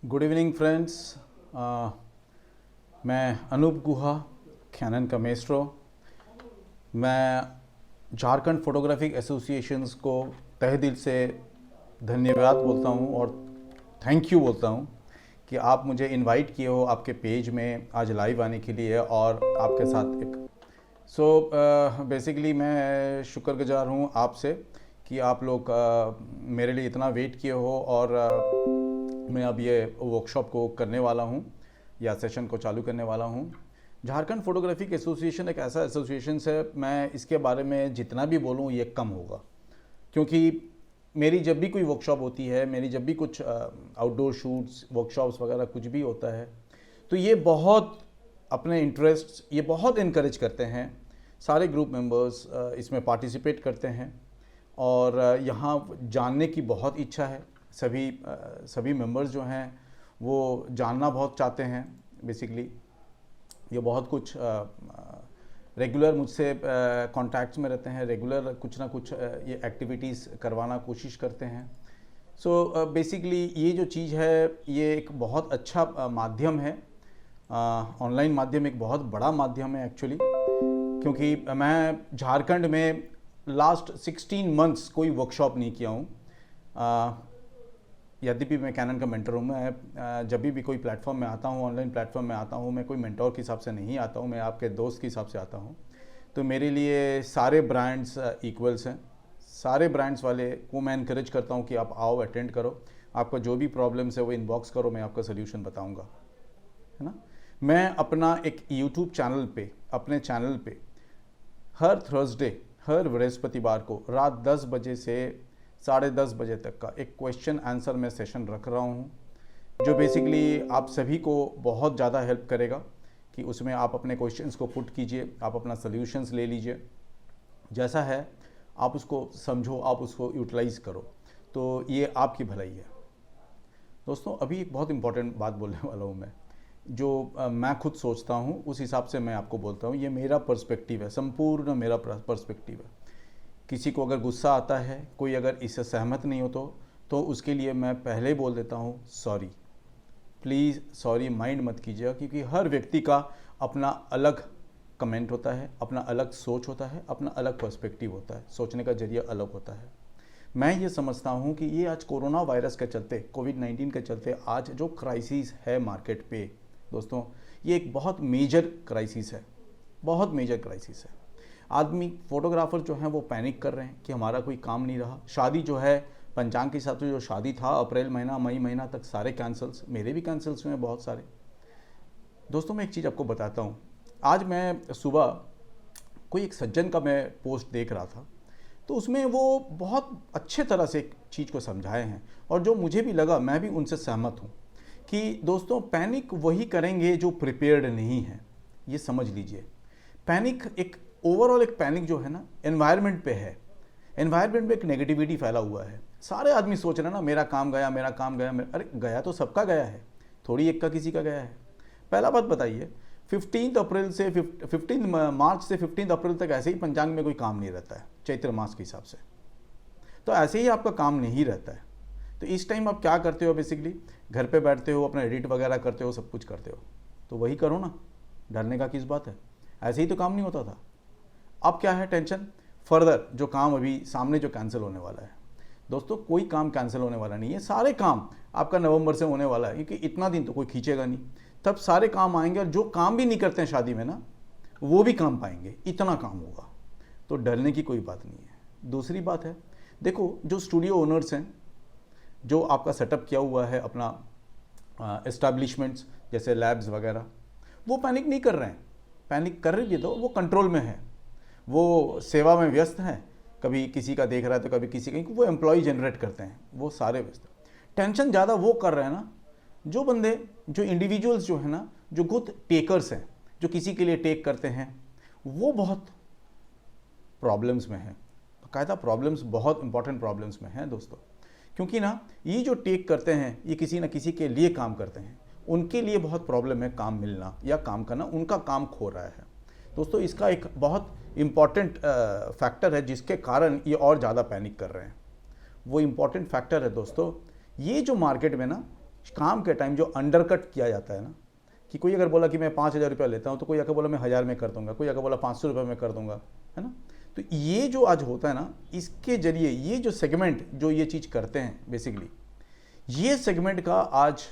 Good evening friends. मैं अनूप गुहा, cannon का maestro. मैं झारखंड फोटोग्राफिक एसोसिएशंस को तहे दिल से धन्यवाद बोलता हूँ और थैंक यू बोलता हूँ कि आप मुझे इनवाइट किए हो आपके पेज में आज लाइव आने के लिए और आपके साथ एक बेसिकली मैं शुक्रगुजार हूँ आपसे कि आप लोग मेरे लिए इतना वेट किए हो और मैं अब ये वर्कशॉप को करने वाला हूँ या सेशन को चालू करने वाला हूँ। झारखंड फोटोग्राफिक एसोसिएशन एक ऐसा एसोसिएशन है, मैं इसके बारे में जितना भी बोलूँ ये कम होगा, क्योंकि मेरी जब भी कोई वर्कशॉप होती है, मेरी जब भी कुछ आउटडोर शूट्स वर्कशॉप्स वगैरह कुछ भी होता है, तो ये बहुत अपने इंटरेस्ट ये बहुत इनकरेज करते हैं। सारे ग्रुप मेंबर्स इसमें पार्टिसिपेट करते हैं और यहाँ जानने की बहुत इच्छा है। सभी मेंबर्स जो हैं वो जानना बहुत चाहते हैं। बेसिकली ये बहुत कुछ रेगुलर मुझसे कॉन्टैक्ट्स में रहते हैं, रेगुलर कुछ ना कुछ ये एक्टिविटीज़ करवाना कोशिश करते हैं। सो बेसिकली ये जो चीज़ है ये एक बहुत अच्छा माध्यम है। ऑनलाइन माध्यम एक बहुत बड़ा माध्यम है एक्चुअली, क्योंकि मैं झारखंड में लास्ट 16 मंथ्स कोई वर्कशॉप नहीं किया हूँ। यद्यपि मैं कैनन का मेंटर हूँ, मैं जब भी कोई प्लेटफॉर्म में आता हूँ, ऑनलाइन प्लेटफॉर्म में आता हूँ, मैं कोई मेंटोर के हिसाब से नहीं आता हूँ, मैं आपके दोस्त के हिसाब से आता हूँ। तो मेरे लिए सारे ब्रांड्स इक्वल्स हैं। सारे ब्रांड्स वाले को मैं इनकरेज करता हूँ कि आप आओ, अटेंड करो, आपका जो भी प्रॉब्लम्स है वो इनबॉक्स करो, मैं आपका सोल्यूशन बताऊँगा, है ना। मैं अपना एक यूट्यूब चैनल पे, अपने चैनल पे हर थर्सडे, हर बृहस्पतिवार को रात 10 बजे से 10:30 बजे तक का एक क्वेश्चन आंसर में सेशन रख रहा हूँ, जो बेसिकली आप सभी को बहुत ज़्यादा हेल्प करेगा कि उसमें आप अपने क्वेश्चंस को पुट कीजिए, आप अपना सॉल्यूशंस ले लीजिए, जैसा है आप उसको समझो, आप उसको यूटिलाइज़ करो, तो ये आपकी भलाई है। दोस्तों अभी एक बहुत इंपॉर्टेंट बात बोलने वाला हूँ मैं, जो मैं खुद सोचता हूँ उस हिसाब से मैं आपको बोलता हूँ। ये मेरा पर्सपेक्टिव है, संपूर्ण मेरा पर्सपेक्टिव है। किसी को अगर गुस्सा आता है, कोई अगर इससे सहमत नहीं हो तो उसके लिए मैं पहले ही बोल देता हूँ सॉरी, प्लीज़ सॉरी माइंड मत कीजिएगा, क्योंकि हर व्यक्ति का अपना अलग कमेंट होता है, अपना अलग सोच होता है, अपना अलग पर्सपेक्टिव होता है, सोचने का जरिया अलग होता है। मैं ये समझता हूँ कि ये आज कोरोना वायरस के चलते, कोविड-19 के चलते आज जो क्राइसिस है मार्केट पे दोस्तों, ये एक बहुत मेजर क्राइसिस है, बहुत मेजर क्राइसिस है। आदमी फोटोग्राफर जो हैं वो पैनिक कर रहे हैं कि हमारा कोई काम नहीं रहा। शादी जो है पंचांग के हिसाब से जो शादी था अप्रैल महीना, मई महीना तक सारे कैंसल्स, मेरे भी कैंसल्स हुए हैं बहुत सारे। दोस्तों मैं एक चीज़ आपको बताता हूँ। आज मैं सुबह कोई एक सज्जन का मैं पोस्ट देख रहा था, तो उसमें वो बहुत अच्छे तरह से एक चीज़ को समझाए हैं और जो मुझे भी लगा, मैं भी उनसे सहमत हूँ कि दोस्तों पैनिक वही करेंगे जो प्रिपेयर्ड नहीं है। ये समझ लीजिए, पैनिक एक ओवरऑल एक पैनिक जो है ना एनवायरनमेंट पे है। एनवायरनमेंट पे एक नेगेटिविटी फैला हुआ है। सारे आदमी सोच रहे हैं ना मेरा काम गया, मेरा काम गया। अरे गया तो सबका गया है, थोड़ी एक का किसी का गया है। पहला बात बताइए, 15 मार्च से 15 अप्रैल तक ऐसे ही पंचांग में कोई काम नहीं रहता है चैत्र मास के हिसाब से, तो ऐसे ही आपका काम नहीं रहता है। तो इस टाइम आप क्या करते हो, बेसिकली घर पे बैठते हो, अपना एडिट वगैरह करते हो, सब कुछ करते हो, तो वही करो ना, डरने का किस बात है। ऐसे ही तो काम नहीं होता था। अब क्या है टेंशन, फर्दर जो काम अभी सामने जो कैंसिल होने वाला है। दोस्तों कोई काम कैंसिल होने वाला नहीं है, सारे काम आपका नवंबर से होने वाला है, क्योंकि इतना दिन तो कोई खींचेगा नहीं, तब सारे काम आएंगे और जो काम भी नहीं करते हैं शादी में ना, वो भी काम पाएंगे, इतना काम होगा। तो डरने की कोई बात नहीं है। दूसरी बात है, देखो जो स्टूडियो ओनर्स हैं, जो आपका सेटअप किया हुआ है अपना एस्टैब्लिशमेंट्स जैसे लैब्स वगैरह, वो पैनिक नहीं कर रहे हैं। पैनिक कर रही भी तो वो कंट्रोल में है, वो सेवा में व्यस्त हैं, कभी किसी का देख रहा है तो कभी किसी का, वो एम्प्लॉय जनरेट करते हैं, वो सारे व्यस्त। टेंशन ज़्यादा वो कर रहे हैं ना जो बंदे, जो इंडिविजुअल्स जो है ना, जो खुद टेकर्स हैं, जो किसी के लिए टेक करते हैं, वो बहुत प्रॉब्लम्स में हैं। बाकायदा प्रॉब्लम्स, बहुत इंपॉर्टेंट प्रॉब्लम्स में हैं दोस्तों, क्योंकि ना ये जो टेक करते हैं ये किसी ना किसी के लिए काम करते हैं, उनके लिए बहुत प्रॉब्लम है काम मिलना या काम करना, उनका काम खो रहा है। दोस्तों इसका एक बहुत इम्पॉर्टेंट फैक्टर है जिसके कारण ये और ज़्यादा पैनिक कर रहे हैं। वो इम्पॉर्टेंट फैक्टर है दोस्तों, ये जो मार्केट में ना काम के टाइम जो अंडरकट किया जाता है ना, कि कोई अगर बोला कि मैं 5,000 रुपया लेता हूँ, तो कोई अगर बोला मैं 1,000 में कर दूंगा, कोई अगर बोला 500 रुपये में कर दूंगा, है ना। तो ये जो आज होता है ना, इसके जरिए ये जो सेगमेंट जो ये चीज़ करते हैं बेसिकली, ये सेगमेंट का आज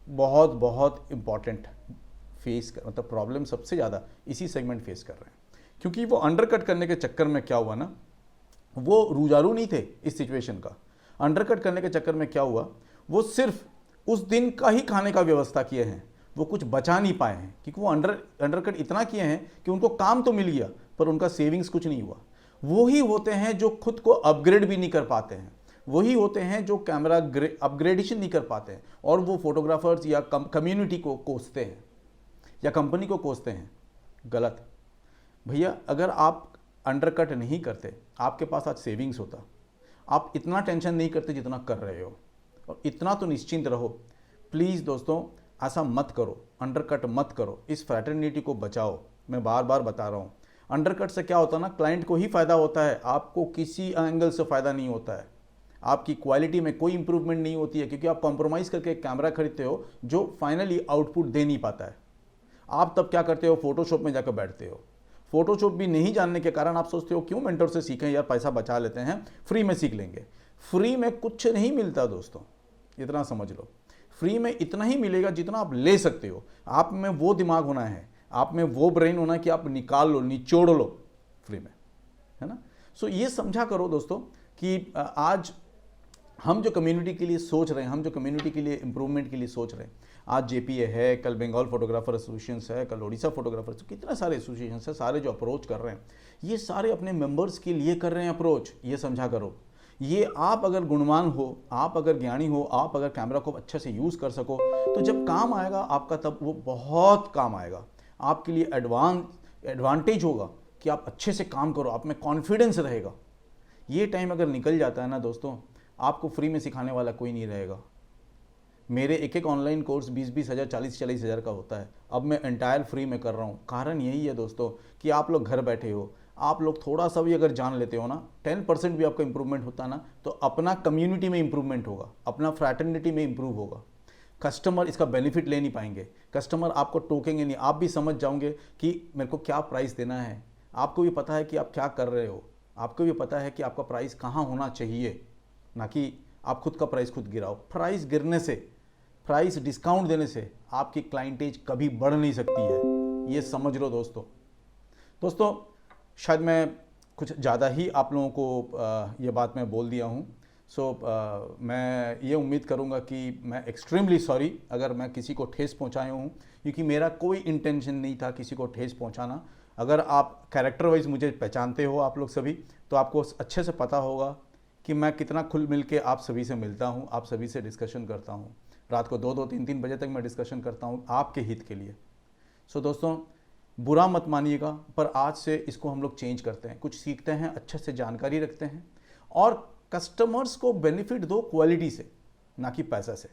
बहुत बहुत इम्पॉर्टेंट फेस कर, मतलब प्रॉब्लम सबसे ज़्यादा इसी सेगमेंट फेस कर रहे हैं। क्योंकि वो अंडरकट करने के चक्कर में क्या हुआ ना, वो रूजारू नहीं थे इस सिचुएशन का। अंडरकट करने के चक्कर में क्या हुआ, वो सिर्फ उस दिन का ही खाने का व्यवस्था किए हैं, वो कुछ बचा नहीं पाए हैं, क्योंकि वो अंडरकट इतना किए हैं कि उनको काम तो मिल गया पर उनका सेविंग्स कुछ नहीं हुआ। वो ही होते हैं जो खुद को अपग्रेड भी नहीं कर पाते हैं, वही होते हैं जो कैमरा अपग्रेडेशन नहीं कर पाते हैं, और वो फोटोग्राफर्स या कम्युनिटी को कोसते हैं या कंपनी को कोसते हैं। गलत भैया, अगर आप अंडरकट नहीं करते, आपके पास आज सेविंग्स होता, आप इतना टेंशन नहीं करते जितना कर रहे हो, और इतना तो निश्चिंत रहो। प्लीज़ दोस्तों, ऐसा मत करो, अंडरकट मत करो, इस फ्रैटर्निटी को बचाओ। मैं बार बार बता रहा हूँ, अंडरकट से क्या होता है ना, क्लाइंट को ही फ़ायदा होता है, आपको किसी एंगल से फ़ायदा नहीं होता है, आपकी क्वालिटी में कोई इंप्रूवमेंट नहीं होती है, क्योंकि आप कॉम्प्रोमाइज़ करके एक कैमरा खरीदते हो जो फाइनली आउटपुट दे नहीं पाता है। आप तब क्या करते हो, फोटोशॉप में जाकर बैठते हो। फोटोशॉप भी नहीं जानने के कारण आप सोचते हो क्यों मेंटर से सीखें यार, पैसा बचा लेते हैं, फ्री में सीख लेंगे। फ्री में कुछ नहीं मिलता दोस्तों, इतना समझ लो। फ्री में इतना ही मिलेगा जितना आप ले सकते हो। आप में वो दिमाग होना है, आप में वो ब्रेन होना है कि आप निकाल लो, निचोड़ लो फ्री में, है ना। सो ये समझा करो दोस्तों कि आज हम जो कम्युनिटी के लिए सोच रहे हैं, हम जो कम्युनिटी के लिए इम्प्रूवमेंट के लिए सोच रहे हैं, आज जेपीए है, कल बंगाल फोटोग्राफर एसोसिएशन है, कल ओडिशा फोटोग्राफर, कितने सारे एसोसिएशन है, सारे जो अप्रोच कर रहे हैं, ये सारे अपने मेंबर्स के लिए कर रहे हैं अप्रोच। ये समझा करो, ये आप अगर गुणवान हो, आप अगर ज्ञानी हो, आप अगर कैमरा को अच्छे से यूज़ कर सको, तो जब काम आएगा आपका, तब वो बहुत काम आएगा आपके लिए। एडवांटेज होगा कि आप अच्छे से काम करो, आप में कॉन्फिडेंस रहेगा। ये टाइम अगर निकल जाता है ना दोस्तों, आपको फ्री में सिखाने वाला कोई नहीं रहेगा। मेरे एक एक ऑनलाइन कोर्स 20-20 हज़ार, 40-40 हज़ार का होता है, अब मैं एंटायर फ्री में कर रहा हूँ। कारण यही है दोस्तों कि आप लोग घर बैठे हो, आप लोग थोड़ा सा भी अगर जान लेते हो ना, 10% भी आपका इंप्रूवमेंट होता है ना, तो अपना कम्युनिटी में इंप्रूवमेंट होगा, अपना फ्रैटर्निटी में इंप्रूव होगा। कस्टमर इसका बेनिफिट ले नहीं पाएंगे, कस्टमर आपको टोकेंगे नहीं, आप भी समझ जाओगे कि मेरे को क्या प्राइस देना है। आपको भी पता है कि आप क्या कर रहे हो, आपको भी पता है कि आपका प्राइस कहाँ होना चाहिए, ना कि आप खुद का प्राइस खुद गिराओ। प्राइस गिरने से, प्राइस डिस्काउंट देने से आपकी क्लाइंटेज कभी बढ़ नहीं सकती है, ये समझ लो दोस्तों। शायद मैं कुछ ज़्यादा ही आप लोगों को ये बात मैं बोल दिया हूँ। मैं ये उम्मीद करूँगा कि मैं एक्सट्रीमली सॉरी अगर मैं किसी को ठेस पहुँचाया हूँ, क्योंकि मेरा कोई इंटेंशन नहीं था किसी को ठेस पहुँचाना। अगर आप कैरेक्टर वाइज मुझे पहचानते हो आप लोग सभी, तो आपको अच्छे से पता होगा कि मैं कितना खुल मिल के आप सभी से मिलता हूँ, आप सभी से डिस्कशन करता हूँ। रात को 2-2, 3-3 बजे तक मैं डिस्कशन करता हूँ आपके हित के लिए। दोस्तों, बुरा मत मानिएगा, पर आज से इसको हम लोग चेंज करते हैं, कुछ सीखते हैं, अच्छे से जानकारी रखते हैं, और कस्टमर्स को बेनिफिट दो क्वालिटी से, ना कि पैसा से।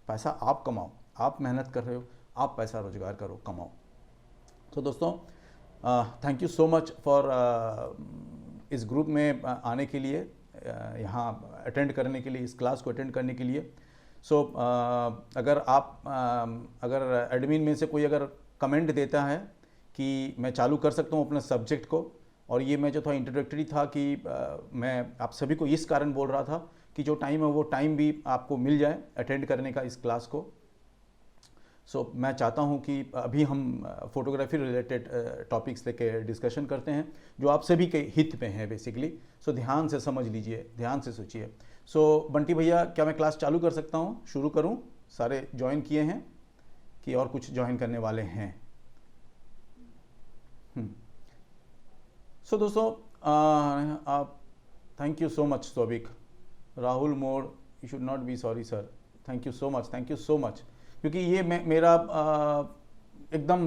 पैसा आप कमाओ, आप मेहनत कर रहे हो, आप पैसा रोजगार करो, कमाओ। तो दोस्तों, thank you so much for इस ग्रुप में आने के लिए, यहाँ अटेंड करने के लिए, इस क्लास को अटेंड करने के लिए। अगर आप अगर एडमिन में से कोई अगर कमेंट देता है कि मैं चालू कर सकता हूँ अपने सब्जेक्ट को, और ये मैं जो थोड़ा इंट्रोडक्टरी था कि मैं आप सभी को इस कारण बोल रहा था कि जो टाइम है वो टाइम भी आपको मिल जाए अटेंड करने का इस क्लास को। मैं चाहता हूँ कि अभी हम फोटोग्राफी रिलेटेड टॉपिक्स लेके डिस्कशन करते हैं जो आप सभी के हित में है बेसिकली। ध्यान से समझ लीजिए, ध्यान से सोचिए। बंटी भैया, क्या मैं क्लास चालू कर सकता हूँ, शुरू करूँ? सारे ज्वाइन किए हैं कि और कुछ ज्वाइन करने वाले हैं? दोस्तों, आप thank you so much. Sobik Rahul More, you should not be sorry sir, thank you so much, क्योंकि ये मेरा एकदम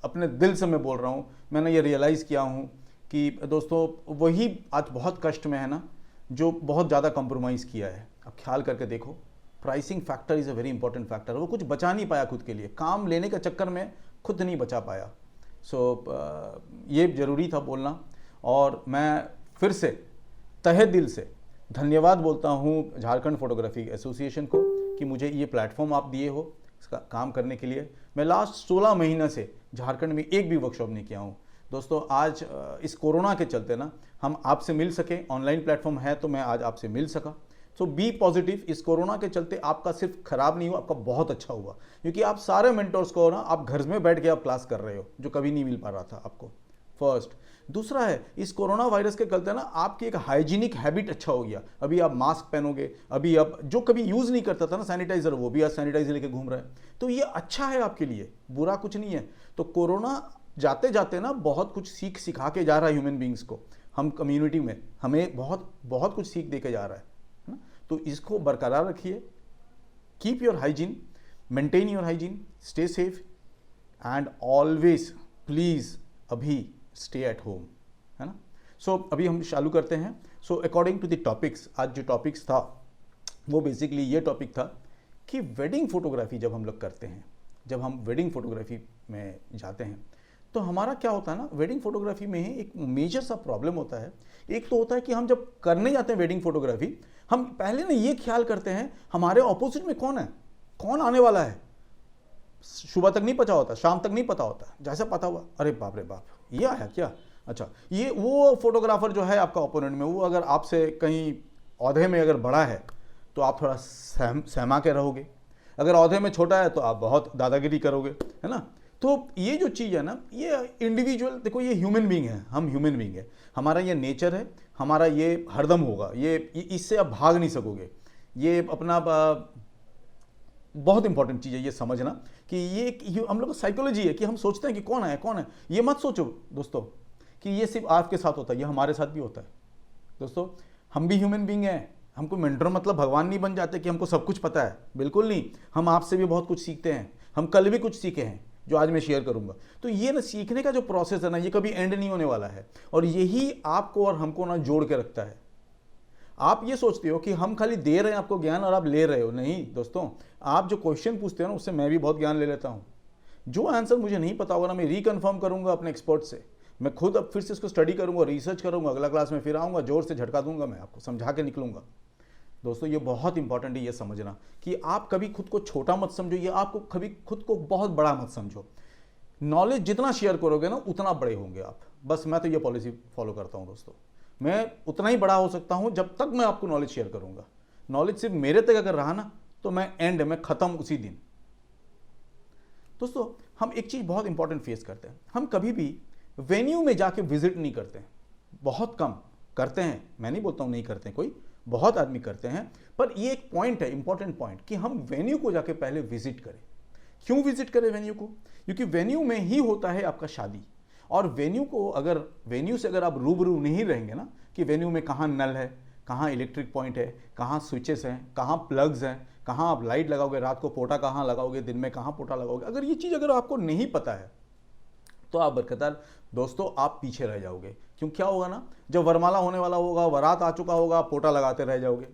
अपने दिल से मैं बोल रहा हूँ। मैंने ये रियलाइज़ किया हूँ कि दोस्तों वही आज बहुत कष्ट में है ना जो बहुत ज़्यादा कॉम्प्रोमाइज़ किया है। अब ख्याल करके देखो, pricing factor is a very important factor. वो कुछ बचा नहीं पाया खुद के लिए, काम लेने के चक्कर में खुद नहीं बचा पाया। ये ज़रूरी था बोलना, और मैं फिर से तहे दिल से धन्यवाद बोलता हूँ झारखंड फोटोग्राफी एसोसिएशन को कि मुझे ये प्लेटफॉर्म आप दिए हो इसका काम करने के लिए। मैं लास्ट 16 महीने से झारखंड में एक भी वर्कशॉप नहीं किया हूँ दोस्तों। आज इस कोरोना के चलते ना हम आपसे मिल सके, ऑनलाइन प्लेटफॉर्म है तो मैं आज आपसे मिल सका। सो बी पॉजिटिव। इस कोरोना के चलते आपका सिर्फ खराब नहीं हुआ, आपका बहुत अच्छा हुआ, क्योंकि आप सारे मेंटर्स को ना आप घर में बैठ के आप क्लास कर रहे हो, जो कभी नहीं मिल पा रहा था आपको। फर्स्ट। दूसरा है, इस कोरोना वायरस के चलते ना आपकी एक हाइजीनिक हैबिट अच्छा हो गया। अभी आप मास्क पहनोगे, अभी आप जो कभी यूज़ नहीं करता था ना सैनिटाइजर, वो भी आज सैनिटाइजर लेके घूम रहा है। तो ये अच्छा है आपके लिए, बुरा कुछ नहीं है। तो कोरोना जाते जाते ना बहुत कुछ सिखा के जा रहा है ह्यूमन बींग्स को। हम कम्युनिटी में हमें बहुत बहुत कुछ सीख दे के जा रहा है ना। तो इसको बरकरार रखिए, keep your hygiene, maintain your hygiene, stay safe and always please अभी स्टे एट होम, है ना। सो अभी हम चालू करते हैं। So according to the topics, आज जो टॉपिक्स था वो बेसिकली ये टॉपिक था कि वेडिंग फोटोग्राफी जब हम लोग करते हैं, जब हम वेडिंग फोटोग्राफी में जाते हैं तो हमारा क्या होता है ना, वेडिंग फोटोग्राफी में ही एक मेजर सा प्रॉब्लम होता है। एक तो होता है कि हम जब करने जाते हैं वेडिंग फोटोग्राफी, हम पहले ना ये ख्याल करते हैं हमारे ऑपोजिट में कौन है, कौन आने वाला है। सुबह तक नहीं पता होता, शाम तक नहीं पता होता, जैसे पता हुआ अरे बाप रे बाप ये आया क्या, अच्छा ये वो फोटोग्राफर जो है आपका ओपोनेंट में, वो अगर आपसे कहीं औहदे में अगर बड़ा है तो आप थोड़ा सहमा के रहोगे, अगर औहदे में छोटा है तो आप बहुत दादागिरी करोगे, है ना। तो ये जो चीज़ है ना, ये इंडिविजुअल, देखो ये ह्यूमन बींग है, हम ह्यूमन बींग है, हमारा ये नेचर है, हमारा ये हरदम होगा, ये इससे आप भाग नहीं सकोगे। ये अपना बहुत इंपॉर्टेंट चीज़ है ये समझना कि ये हम लोग का साइकोलॉजी है कि हम सोचते हैं कि कौन है कौन है। ये मत सोचो दोस्तों कि ये सिर्फ आपके साथ होता है, ये हमारे साथ भी होता है दोस्तों। हम भी ह्यूमन बींग हैं, हमको मेंटर मतलब भगवान नहीं बन जाते कि हमको सब कुछ पता है, बिल्कुल नहीं। हम आपसे भी बहुत कुछ सीखते हैं, हम कल भी कुछ सीखे हैं जो आज मैं शेयर करूंगा। तो ये ना सीखने का जो प्रोसेस है ना, ये कभी एंड नहीं होने वाला है, और यही आपको और हमको ना जोड़ के रखता है। आप ये सोचते हो कि हम खाली दे रहे हैं आपको ज्ञान और आप ले रहे हो, नहीं दोस्तों। आप जो क्वेश्चन पूछते हो ना, उससे मैं भी बहुत ज्ञान ले लेता हूँ। जो आंसर मुझे नहीं पता होगा ना, मैं रिकन्फर्म करूंगा अपने एक्सपर्ट से, मैं खुद अब फिर से इसको स्टडी करूंगा, रिसर्च करूंगा, अगला क्लास में फिर आऊँगा, जोर से झटका दूंगा, मैं आपको समझा के निकलूंगा। दोस्तों ये बहुत इंपॉर्टेंट है ये समझना कि आप कभी खुद को छोटा मत समझो, ये आपको कभी खुद को बहुत बड़ा मत समझो। नॉलेज जितना शेयर करोगे ना उतना बड़े होंगे आप। बस मैं तो ये पॉलिसी फॉलो करता हूँ दोस्तों, मैं उतना ही बड़ा हो सकता हूँ जब तक मैं आपको नॉलेज शेयर करूँगा। नॉलेज सिर्फ मेरे तक अगर रहा ना तो मैं एंड में ख़त्म उसी दिन। दोस्तों हम एक चीज़ बहुत इंपॉर्टेंट फेस करते हैं, हम कभी भी वेन्यू में जाके विजिट नहीं करते हैं, बहुत कम करते हैं। मैं नहीं बोलता हूँ नहीं करते हैं, कोई बहुत आदमी करते हैं, पर ये एक पॉइंट है, इंपॉर्टेंट पॉइंट, कि हम वेन्यू को जाके पहले विजिट करें। क्यों विजिट करें वेन्यू को? क्योंकि वेन्यू में ही होता है आपका शादी, और वेन्यू को अगर वेन्यू से अगर आप रूबरू नहीं रहेंगे ना कि वेन्यू में कहाँ नल है, कहाँ इलेक्ट्रिक पॉइंट है, कहाँ स्विचेस हैं, कहाँ प्लग्स हैं, कहाँ आप लाइट लगाओगे, रात को पोटा कहाँ लगाओगे, दिन में कहाँ पोटा लगाओगे, अगर ये चीज़ अगर आपको नहीं पता है तो आप बरकतार दोस्तों आप पीछे रह जाओगे। क्यों? क्या होगा ना, जब वरमाला होने वाला होगा, बारात आ चुका होगा, पोटा लगाते रह जाओगे।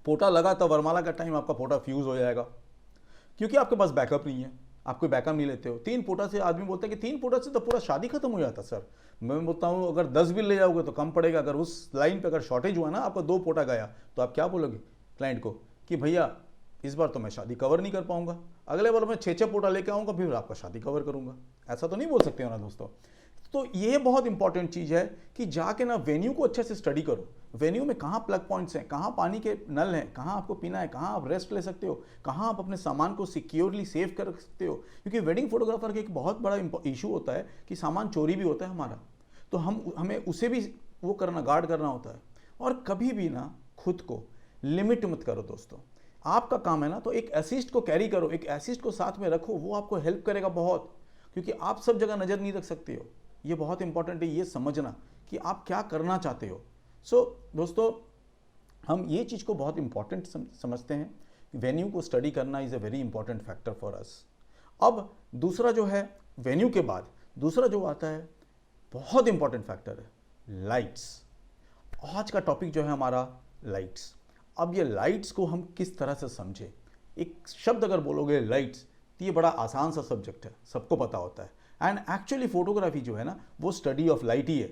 पोटा लगा तो वरमाला का टाइम आपका पोटा फ्यूज़ हो जाएगा, क्योंकि आपके पास बैकअप नहीं है, आप कोई बैकअप नहीं लेते हो। 3 पोटा से आदमी बोलता है कि 3 पोटा से तो पूरा शादी खत्म हो जाता। सर मैं बोलता हूँ अगर 10 भी ले जाओगे तो कम पड़ेगा। अगर उस लाइन पे अगर शॉर्टेज हुआ ना, आपका 2 पोटा गया, तो आप क्या बोलोगे क्लाइंट को कि भैया इस बार तो मैं शादी कवर नहीं कर पाऊंगा, अगले बार मैं 6 पोटा लेके आऊँगा, फिर आपका शादी कवर करूँगा। ऐसा तो नहीं बोल सकते हो ना दोस्तों। तो ये बहुत इंपॉर्टेंट चीज़ है कि जाके ना वेन्यू को अच्छे से स्टडी करो। वेन्यू में कहाँ प्लग पॉइंट्स हैं, कहाँ पानी के नल हैं, कहाँ आपको पीना है, कहाँ आप रेस्ट ले सकते हो, कहाँ आप अपने सामान को सिक्योरली सेव कर सकते हो। क्योंकि वेडिंग फोटोग्राफर का एक बहुत बड़ा इशू होता है कि सामान चोरी भी होता है हमारा, तो हमें उसे भी वो करना, गार्ड करना होता है। और कभी भी ना खुद को लिमिट मत करो दोस्तों। आपका काम है ना, तो एक असिस्ट को कैरी करो, एक असिस्ट को साथ में रखो, वो आपको हेल्प करेगा बहुत, क्योंकि आप सब जगह नज़र नहीं रख सकते हो। ये बहुत इंपॉर्टेंट है ये समझना कि आप क्या करना चाहते हो। सो दोस्तों हम ये चीज़ को बहुत इंपॉर्टेंट समझते हैं, वेन्यू को स्टडी करना is a very important factor for us. अब दूसरा जो है, वेन्यू के बाद दूसरा जो आता है बहुत इंपॉर्टेंट फैक्टर है लाइट्स। आज का टॉपिक जो है हमारा लाइट्स। अब ये लाइट्स को हम किस तरह से समझें? एक शब्द अगर बोलोगे लाइट्स, तो ये बड़ा आसान सा सब्जेक्ट है, सबको पता होता है। एंड एक्चुअली फोटोग्राफी जो है ना, वो स्टडी ऑफ लाइट ही है।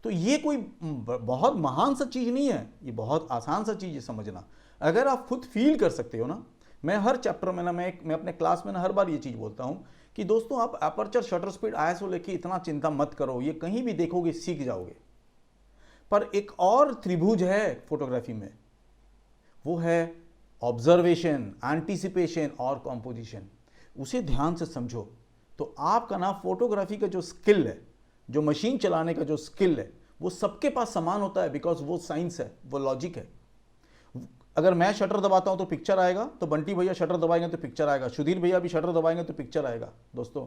तो ये कोई बहुत महान सा चीज़ नहीं है, ये बहुत आसान सा चीज़ है समझना। अगर आप खुद फील कर सकते हो ना, मैं हर चैप्टर में ना मैं अपने क्लास में ना हर बार ये चीज़ बोलता हूँ कि दोस्तों आप अपर्चर, शटर स्पीड, आईएसओ लेके इतना चिंता मत करो, ये कहीं भी देखोगे सीख जाओगे। पर एक और त्रिभुज है फोटोग्राफी में, वो है ऑब्जर्वेशन, एंटीसिपेशन और कॉम्पोजिशन। उसे ध्यान से समझो तो आपका ना फोटोग्राफी का जो स्किल है, जो मशीन चलाने का जो स्किल है, वो सबके पास समान होता है, बिकॉज वो साइंस है, वो लॉजिक है। अगर मैं शटर दबाता हूं तो पिक्चर आएगा, तो बंटी भैया शटर दबाएंगे तो पिक्चर आएगा, सुधीर भैया भी शटर दबाएंगे तो पिक्चर आएगा दोस्तों।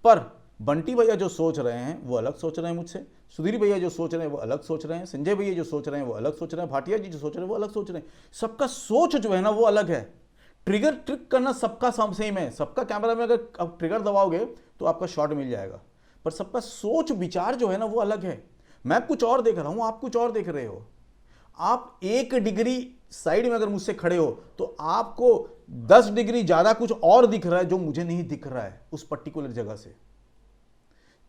पर बंटी भैया जो सोच रहे हैं वो अलग सोच रहे हैं मुझसे, सुधीर भैया जो सोच रहे हैं वो अलग सोच रहे हैं, संजय भैया जो सोच रहे हैं वो अलग सोच रहे हैं, भाटिया जी जो सोच रहे हैं वो अलग सोच रहे हैं। सबका सोच जो है ना वो अलग है। ट्रिगर ट्रिक करना सबका सेम है, सबका कैमरा में अगर आप ट्रिगर दबाओगे तो आपका शॉट मिल जाएगा, पर सबका सोच विचार जो है ना वो अलग है। मैं कुछ और देख रहा हूं, आप कुछ और देख रहे हो। आप 1 डिग्री साइड में अगर मुझसे खड़े हो तो आपको 10 डिग्री ज्यादा कुछ और दिख रहा है जो मुझे नहीं दिख रहा है उस पर्टिकुलर जगह से।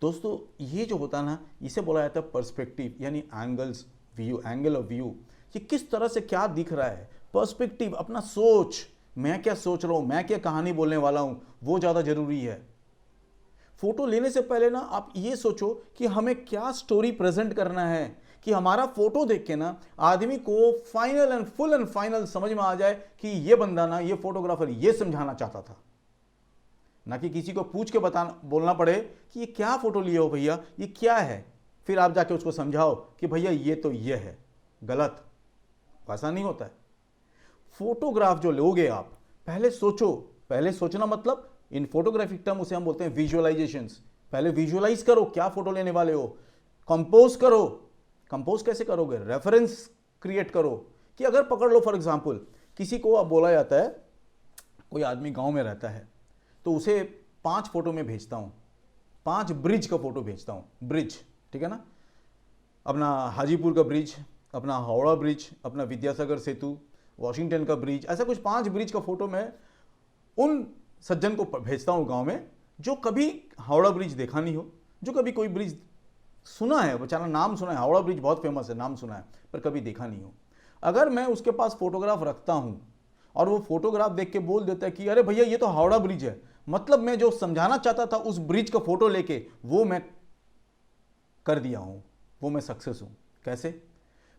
दोस्तों ये जो होता है ना, इसे बोला जाता है पर्सपेक्टिव, यानी angles view, angle of view. ये किस तरह से क्या दिख रहा है, पर्सपेक्टिव, अपना सोच, मैं क्या सोच रहा हूं, मैं क्या कहानी बोलने वाला हूं, वो ज्यादा जरूरी है। फोटो लेने से पहले ना आप ये सोचो कि हमें क्या स्टोरी प्रेजेंट करना है, कि हमारा फोटो देख के ना आदमी को final and full and final समझ में आ जाए कि ये बंदा ना, ये फोटोग्राफर ये समझाना चाहता था। ना कि किसी को पूछ के बोलना पड़े कि ये क्या फोटो लिए हो भैया, ये क्या है, फिर आप जाके उसको समझाओ कि भैया ये तो ये है, गलत। ऐसा नहीं होता है। फोटोग्राफ जो लोगे आप, पहले सोचो, पहले सोचना मतलब इन फोटोग्राफिक टर्म उसे हम बोलते हैं विजुअलाइजेशंस। पहले विजुअलाइज करो क्या फोटो लेने वाले हो, कंपोज करो। कंपोज कैसे करोगे, रेफरेंस क्रिएट करो। कि अगर पकड़ लो फॉर एग्जांपल, किसी को अब बोला जाता है, कोई आदमी गांव में रहता है तो उसे 5 फोटो में भेजता हूं, 5 ब्रिज का फोटो भेजता हूं, ब्रिज, ठीक है ना, अपना हाजीपुर का ब्रिज, अपना हावड़ा ब्रिज, अपना विद्यासागर सेतु, वॉशिंगटन का ब्रिज, ऐसा कुछ 5 ब्रिज का फोटो मैं उन सज्जन को भेजता हूं गांव में जो कभी हावड़ा ब्रिज देखा नहीं हो, जो कभी कोई ब्रिज सुना है, बेचारा नाम सुना है, हावड़ा ब्रिज बहुत फेमस है, नाम सुना है, पर कभी देखा नहीं हो। अगर मैं उसके पास फोटोग्राफ रखता हूं और वो फोटोग्राफ देख के बोल देता है कि अरे भैया ये तो हावड़ा ब्रिज है, मतलब मैं जो समझाना चाहता था उस ब्रिज का फोटो लेके वो मैं कर दिया हूं, वो मैं सक्सेस हूं। कैसे?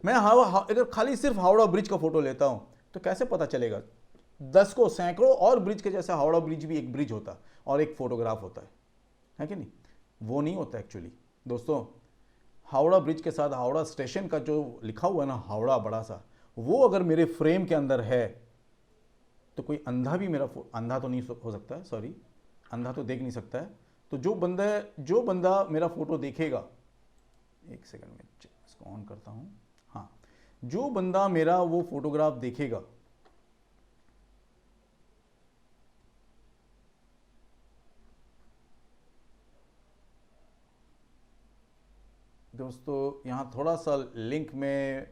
मैं अगर खाली सिर्फ हावड़ा ब्रिज का फोटो लेता हूं तो कैसे पता चलेगा? 10 को सैकड़ों और ब्रिज के जैसे हावड़ा ब्रिज भी एक ब्रिज होता और एक फोटोग्राफ होता है कि नहीं? वो नहीं होता एक्चुअली दोस्तों। हावड़ा ब्रिज के साथ हावड़ा स्टेशन का जो लिखा हुआ है ना, हावड़ा बड़ा सा, वो अगर मेरे फ्रेम के अंदर है तो कोई अंधा भी मेरा अंधा तो नहीं हो सकता है, सॉरी, अंधा तो देख नहीं सकता है। तो जो बंदा मेरा फोटो देखेगा, एक सेकंड में इसको ऑन करता हूं, हाँ, जो बंदा मेरा वो फोटोग्राफ देखेगा, दोस्तों यहाँ थोड़ा सा लिंक में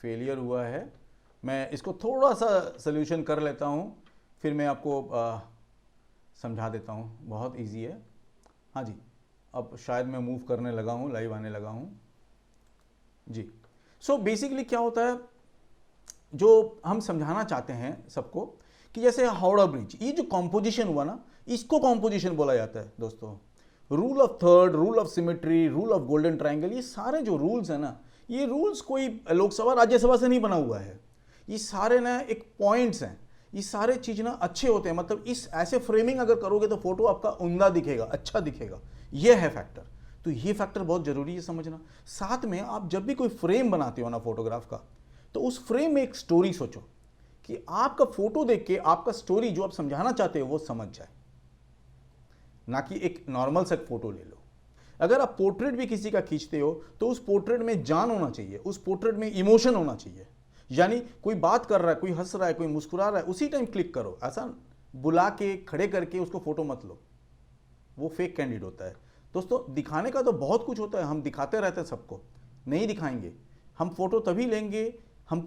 फेलियर हुआ है, मैं इसको थोड़ा सा सल्यूशन कर लेता हूँ, फिर मैं आपको समझा देता हूँ, बहुत इजी है। हाँ जी, अब शायद मैं मूव करने लगा हूँ, लाइव आने लगा हूँ जी। सो बेसिकली क्या होता है, जो हम समझाना चाहते हैं सबको, कि जैसे हावड़ा ब्रिज, ये जो कॉम्पोजिशन हुआ ना, इसको कॉम्पोजिशन बोला जाता है दोस्तों। Rule of third, rule of symmetry, rule of golden triangle, ये सारे जो रूल्स है ना, ये रूल्स कोई लोकसभा राज्यसभा से नहीं बना हुआ है, ये सारे ना एक पॉइंट्स हैं। ये सारे चीज ना अच्छे होते हैं, मतलब इस ऐसे फ्रेमिंग अगर करोगे तो फोटो आपका उम्दा दिखेगा, अच्छा दिखेगा, ये है फैक्टर। तो ये फैक्टर बहुत जरूरी है समझना। साथ में आप जब भी कोई फ्रेम बनाते हो ना फोटोग्राफ का, तो उस फ्रेम में एक स्टोरी सोचो कि आपका फोटो देख के आपका स्टोरी जो आप समझाना चाहते हो वो समझ जाए, ना कि एक नॉर्मल सा फोटो ले लो। अगर आप पोर्ट्रेट भी किसी का खींचते हो तो उस पोर्ट्रेट में जान होना चाहिए, उस पोर्ट्रेट में इमोशन होना चाहिए। यानी कोई बात कर रहा है, कोई हंस रहा है, कोई मुस्कुरा रहा है, उसी टाइम क्लिक करो। ऐसा बुला के खड़े करके उसको फोटो मत लो, वो फेक कैंडिडेट होता है। दोस्तों दिखाने का तो बहुत कुछ होता है, हम दिखाते रहते हैं सबको, नहीं दिखाएंगे। हम फोटो तभी लेंगे हम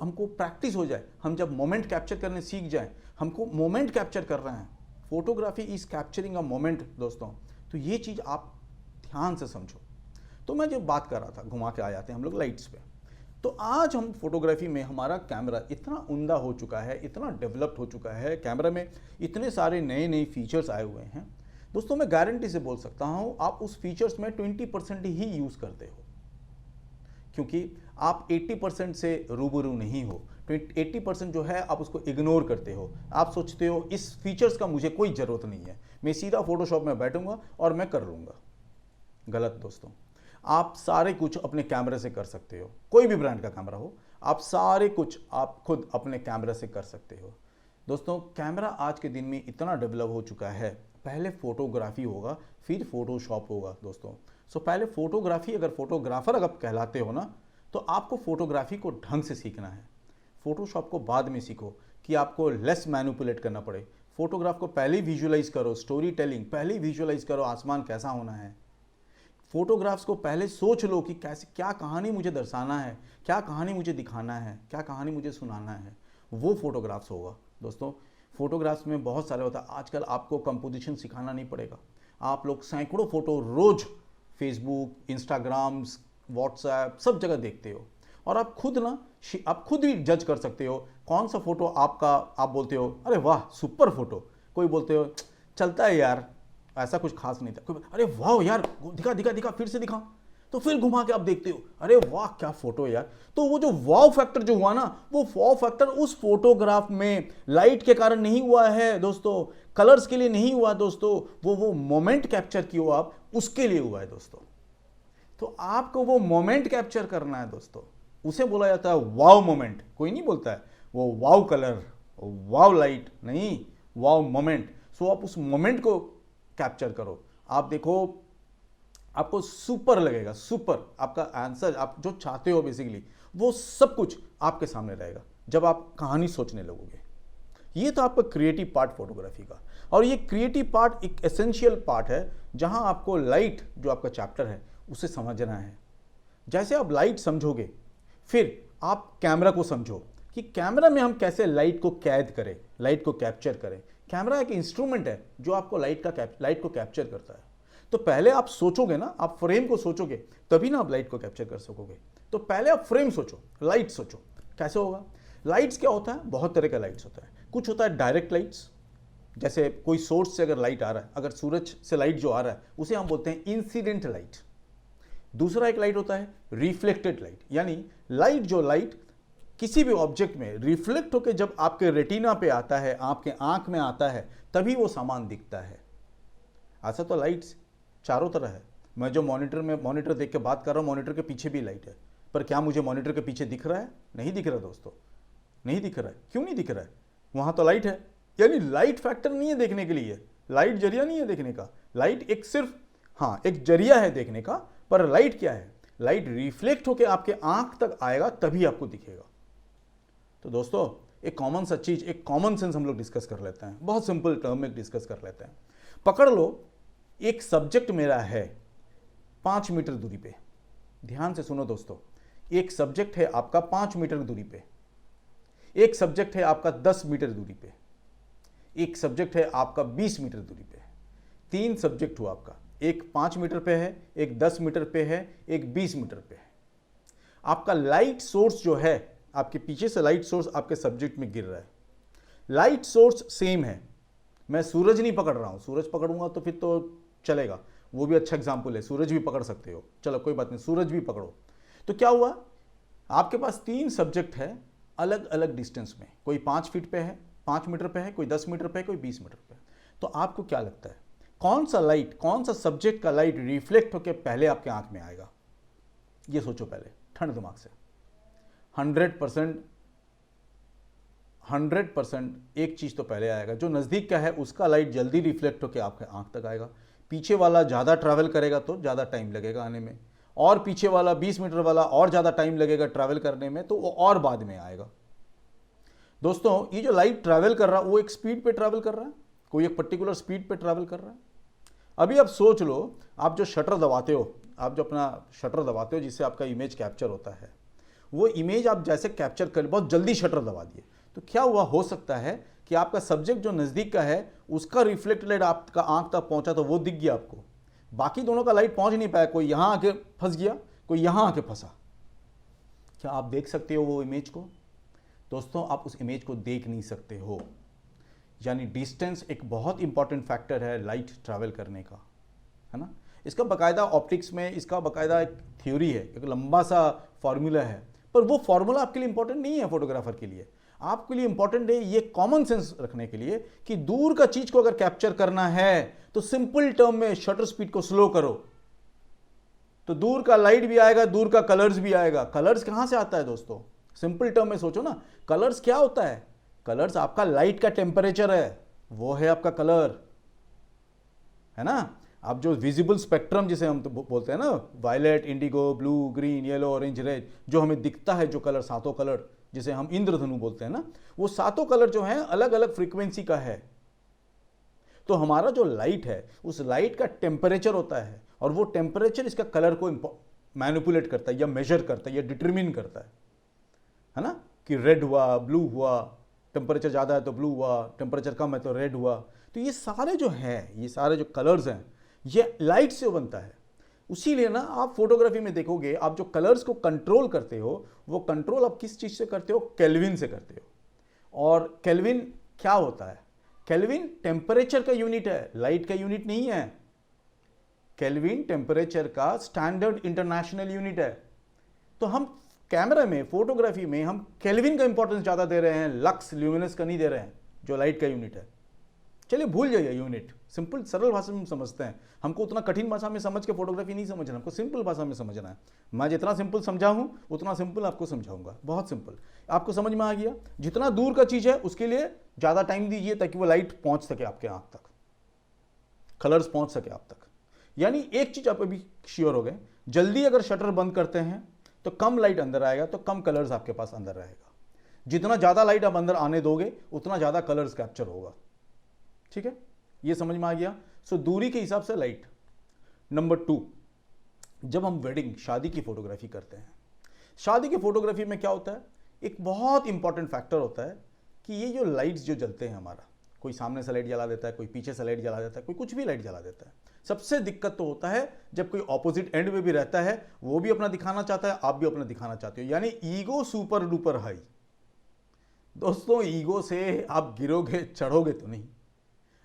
हमको प्रैक्टिस हो जाए, हम जब मोमेंट कैप्चर करने सीख जाए। हमको मोमेंट कैप्चर कर रहे हैं, photography is capturing a moment दोस्तों। तो ये चीज आप ध्यान से समझो। तो मैं जब बात कर रहा था, घुमा के आ जाते हैं हम लोग लाइट्स पे। तो आज हम फोटोग्राफी में हमारा कैमरा इतना उम्दा हो चुका है, इतना डेवलप्ड हो चुका है, कैमरा में इतने सारे नए नए फीचर्स आए हुए हैं दोस्तों, मैं गारंटी से बोल सकता हूँ आप उस फीचर्स में 20% ही यूज़ करते हो, क्योंकि आप 80% से रूबरू नहीं हो। 80% जो है आप उसको इग्नोर करते हो। आप सोचते हो इस फीचर्स का मुझे कोई ज़रूरत नहीं है, मैं सीधा फोटोशॉप में बैठूंगा और मैं कर लूँगा। गलत दोस्तों, आप सारे कुछ अपने कैमरे से कर सकते हो। कोई भी ब्रांड का कैमरा हो, आप सारे कुछ आप खुद अपने कैमरे से कर सकते हो। दोस्तों, कैमरा आज के दिन में इतना डेवलप हो चुका है, पहले फोटोग्राफी होगा फिर फोटोशॉप होगा दोस्तों। सो पहले फोटोग्राफी, अगर फोटोग्राफर अगर कहलाते हो ना, तो आपको फोटोग्राफी को ढंग से सीखना है। फोटोशॉप को बाद में सीखो कि आपको लेस मैनिपुलेट करना पड़े। फोटोग्राफ को पहले विजुअलाइज करो, स्टोरी टेलिंग पहले विजुअलाइज करो, आसमान कैसा होना है। फोटोग्राफ्स को पहले सोच लो कि कैसे, क्या कहानी मुझे दर्शाना है, क्या कहानी मुझे दिखाना है, क्या कहानी मुझे सुनाना है, वो फोटोग्राफ्स होगा दोस्तों। फोटोग्राफ्स में बहुत सारे होता है। आजकल आपको कंपोजिशन सिखाना नहीं पड़ेगा, आप लोग सैकड़ों फोटो रोज फेसबुक, इंस्टाग्राम्स, व्हाट्सएप सब जगह देखते हो, और आप खुद ही जज कर सकते हो कौन सा फोटो आपका, आप बोलते हो अरे वाह सुपर फोटो, कोई बोलते हो चलता है यार ऐसा कुछ खास नहीं था, कोई अरे वाह यार दिखा दिखा दिखा फिर से दिखा, तो फिर घुमा के आप देखते हो अरे वाह क्या फोटो यार। तो वो जो वाव फैक्टर जो हुआ ना, वो वाव फैक्टर उस फोटोग्राफ में लाइट के कारण नहीं हुआ है दोस्तों, कलर्स के लिए नहीं हुआ दोस्तों, वो मोमेंट कैप्चर किया आप उसके लिए हुआ है दोस्तों। तो आपको वो मोमेंट कैप्चर करना है दोस्तों, उसे बोला जाता है वाव मोमेंट। कोई नहीं बोलता है वो वाव कलर, वाव लाइट, नहीं, वाव मोमेंट। सो आप उस मोमेंट को कैप्चर करो, आप देखो आपको सुपर लगेगा, सुपर। आपका आंसर आप जो चाहते हो बेसिकली वो सब कुछ आपके सामने रहेगा जब आप कहानी सोचने लगोगे। ये तो आपका क्रिएटिव पार्ट फोटोग्राफी का, और ये क्रिएटिव पार्ट एक एसेंशियल पार्ट है जहां आपको लाइट जो आपका चैप्टर है उसे समझना है। जैसे आप लाइट समझोगे, फिर आप कैमरा को समझो कि कैमरा में हम कैसे लाइट को कैद करें, लाइट को कैप्चर करें। कैमरा एक इंस्ट्रूमेंट है जो आपको लाइट को कैप्चर करता है। तो पहले आप सोचोगे ना, आप फ्रेम को सोचोगे तभी ना आप लाइट को कैप्चर कर सकोगे। तो पहले आप फ्रेम सोचो, लाइट सोचो, कैसे होगा। लाइट्स क्या होता है, बहुत तरह का लाइट्स होता है। कुछ होता है डायरेक्ट लाइट्स, जैसे कोई सोर्स से अगर लाइट आ रहा है, अगर सूरज से लाइट जो आ रहा है उसे हम बोलते हैं इंसिडेंट लाइट। दूसरा एक लाइट होता है रिफ्लेक्टेड लाइट, यानी लाइट किसी भी ऑब्जेक्ट में रिफ्लेक्ट होकर जब आपके रेटिना पे आता है, आपके आंख में आता है, तभी वो सामान दिखता है। ऐसा तो लाइट्स चारों तरह है। मैं जो मॉनिटर देख के बात कर रहा हूँ, मॉनिटर के पीछे भी लाइट है, पर क्या मुझे मॉनिटर के पीछे दिख रहा है? नहीं दिख रहा दोस्तों, नहीं दिख रहा है। क्यों नहीं दिख रहा है? वहां तो लाइट है। यानी लाइट फैक्टर नहीं है देखने के लिए, लाइट जरिया नहीं है देखने का। लाइट एक सिर्फ हाँ एक जरिया है देखने का, पर लाइट क्या है? लाइट रिफ्लेक्ट होकर आपके आंख तक आएगा तभी आपको दिखेगा। तो दोस्तों एक कॉमन सा चीज, एक कॉमन सेंस हम लोग डिस्कस कर लेते हैं, बहुत सिंपल टर्म में डिस्कस कर लेते हैं। पकड़ लो एक सब्जेक्ट मेरा है 5 मीटर दूरी पे। ध्यान से सुनो दोस्तों, एक सब्जेक्ट है आपका 5 मीटर दूरी पे, एक सब्जेक्ट है आपका 10 मीटर दूरी पे, एक सब्जेक्ट है आपका 20 मीटर दूरी पे। 3 सब्जेक्ट हुआ आपका, एक 5 मीटर पे है, एक 10 मीटर पे है, एक 20 मीटर पे है। आपका लाइट सोर्स जो है, आपके पीछे से लाइट सोर्स आपके सब्जेक्ट में गिर रहा है। लाइट सोर्स सेम है। मैं सूरज नहीं पकड़ रहा हूं, सूरज पकड़ूंगा तो फिर तो चलेगा, वो भी अच्छा एग्जाम्पल है, सूरज भी पकड़ सकते हो, चलो कोई बात नहीं, सूरज भी पकड़ो। तो क्या हुआ, आपके पास 3 सब्जेक्ट है अलग अलग डिस्टेंस में, कोई 5 फीट पे है, 5 मीटर पे है, कोई 10 मीटर पे है, कोई 20 मीटर पे है। तो आपको क्या लगता है कौन सा लाइट, कौन सा सब्जेक्ट का लाइट रिफ्लेक्ट होकर पहले आपके आंख में आएगा? ये सोचो पहले ठंड दिमाग से। 100% एक चीज तो पहले आएगा, जो नजदीक का है उसका लाइट जल्दी रिफ्लेक्ट होकर आपके आंख तक आएगा। पीछे वाला ज्यादा ट्रैवल करेगा तो ज्यादा टाइम लगेगा आने में, और पीछे वाला 20 मीटर वाला और ज्यादा टाइम लगेगा ट्रैवल करने में, तो वो और बाद में आएगा। दोस्तों ये जो लाइट ट्रैवल कर रहा है वो एक स्पीड पे ट्रैवल कर रहा है, कोई एक पर्टिकुलर स्पीड पे ट्रैवल कर रहा है। अभी आप सोच लो, आप जो शटर दबाते हो, आप जो अपना शटर दबाते हो जिससे आपका इमेज कैप्चर होता है, वो इमेज आप जैसे कैप्चर कर, बहुत जल्दी शटर दबा दिए, तो क्या हुआ, हो सकता है कि आपका सब्जेक्ट जो नजदीक का है उसका रिफ्लेक्ट लाइट आपका आंख तक पहुंचा तो वो दिख गया आपको, बाकी दोनों का लाइट पहुंच नहीं पाया, कोई यहां आके फंस गया, कोई यहां आके फंसा। क्या आप देख सकते हो वो इमेज को? दोस्तों आप उस इमेज को देख नहीं सकते हो। यानी डिस्टेंस एक बहुत इंपॉर्टेंट फैक्टर है लाइट ट्रैवल करने का, है ना। इसका बाकायदा ऑप्टिक्स में इसका बाकायदा एक थ्योरी है, एक लंबा सा फॉर्मूला है, पर वो फॉर्मूला आपके लिए इंपॉर्टेंट नहीं है फोटोग्राफर के लिए। आपके लिए इंपॉर्टेंट है ये कॉमन सेंस रखने के लिए कि दूर का चीज को अगर कैप्चर करना है तो सिंपल टर्म में शटर स्पीड को स्लो करो, तो दूर का लाइट भी आएगा, दूर का कलर्स भी आएगा। कलर्स कहां से आता है दोस्तों? सिंपल टर्म में सोचो ना, कलर्स क्या होता है? कलर्स आपका लाइट का टेम्परेचर है, वो है आपका कलर, है ना। आप जो विजिबल स्पेक्ट्रम जिसे हम तो बोलते हैं ना, violet, indigo, blue, green, yellow, orange, red, जो हमें दिखता है, जो कलर, सातों कलर जिसे हम इंद्रधनु बोलते हैं ना, वो सातों कलर जो हैं अलग अलग फ्रीक्वेंसी का है। तो हमारा जो लाइट है उस लाइट का टेम्परेचर होता है, और वो टेम्परेचर इसका कलर को मैनिपुलेट करता है या मेजर करता है या डिटरमिन करता है ना, कि रेड हुआ, ब्लू हुआ, टेम्परेचर ज़्यादा है तो ब्लू हुआ, टेम्परेचर कम है तो रेड हुआ। तो ये सारे जो हैं, ये सारे जो कलर्स हैं, ये लाइट से बनता है। उसीलिए ना आप फोटोग्राफी में देखोगे, आप जो कलर्स को कंट्रोल करते हो, वो कंट्रोल आप किस चीज़ से करते हो? केल्विन से करते हो। और केल्विन क्या होता है? केल्विन टेम्परेचर का यूनिट है, लाइट का यूनिट नहीं है। केल्विन टेम्परेचर का स्टैंडर्ड इंटरनेशनल यूनिट है। तो हम कैमरा में, फोटोग्राफी में हम केल्विन का इंपॉर्टेंस ज़्यादा दे रहे हैं, लक्स, ल्यूमिनस का नहीं दे रहे हैं, जो लाइट का यूनिट है। चलिए भूल जाइए यूनिट, सिंपल सरल भाषा में समझते हैं। हमको उतना कठिन भाषा में समझ के फोटोग्राफी नहीं समझना, हमको सिंपल भाषा में समझना है। मैं जितना सिंपल समझा हूं उतना सिंपल आपको समझाऊंगा, बहुत सिंपल। आपको समझ में आ गया? जितना दूर का चीज़ है उसके लिए ज़्यादा टाइम दीजिए ताकि वो लाइट पहुंच सके आपके आँख तक, कलर्स पहुंच सके आप तक। यानी एक चीज़ आप अभी श्योर हो गए, जल्दी अगर शटर बंद करते हैं तो कम लाइट अंदर आएगा, तो कम कलर्स आपके पास अंदर रहेगा। जितना ज़्यादा लाइट आप अंदर आने दोगे उतना ज़्यादा कलर्स कैप्चर होगा। ठीक है, ये समझ में आ गया। सो दूरी के हिसाब से लाइट। नंबर 2, जब हम वेडिंग, शादी की फोटोग्राफी करते हैं, शादी की फोटोग्राफी में क्या होता है? एक बहुत इंपॉर्टेंट फैक्टर होता है कि ये जो लाइट्स जो जलते हैं हमारा, कोई सामने से लाइट जला देता है, कोई पीछे से लाइट जला देता है, कोई कुछ भी लाइट जला देता है। सबसे दिक्कत तो होता है जब कोई ऑपोजिट एंड में भी रहता है, वो भी अपना दिखाना चाहता है, आप भी अपना दिखाना चाहते हो, यानी ईगो सुपर डुपर हाई। दोस्तों ईगो से आप गिरोगे, चढ़ोगे तो नहीं।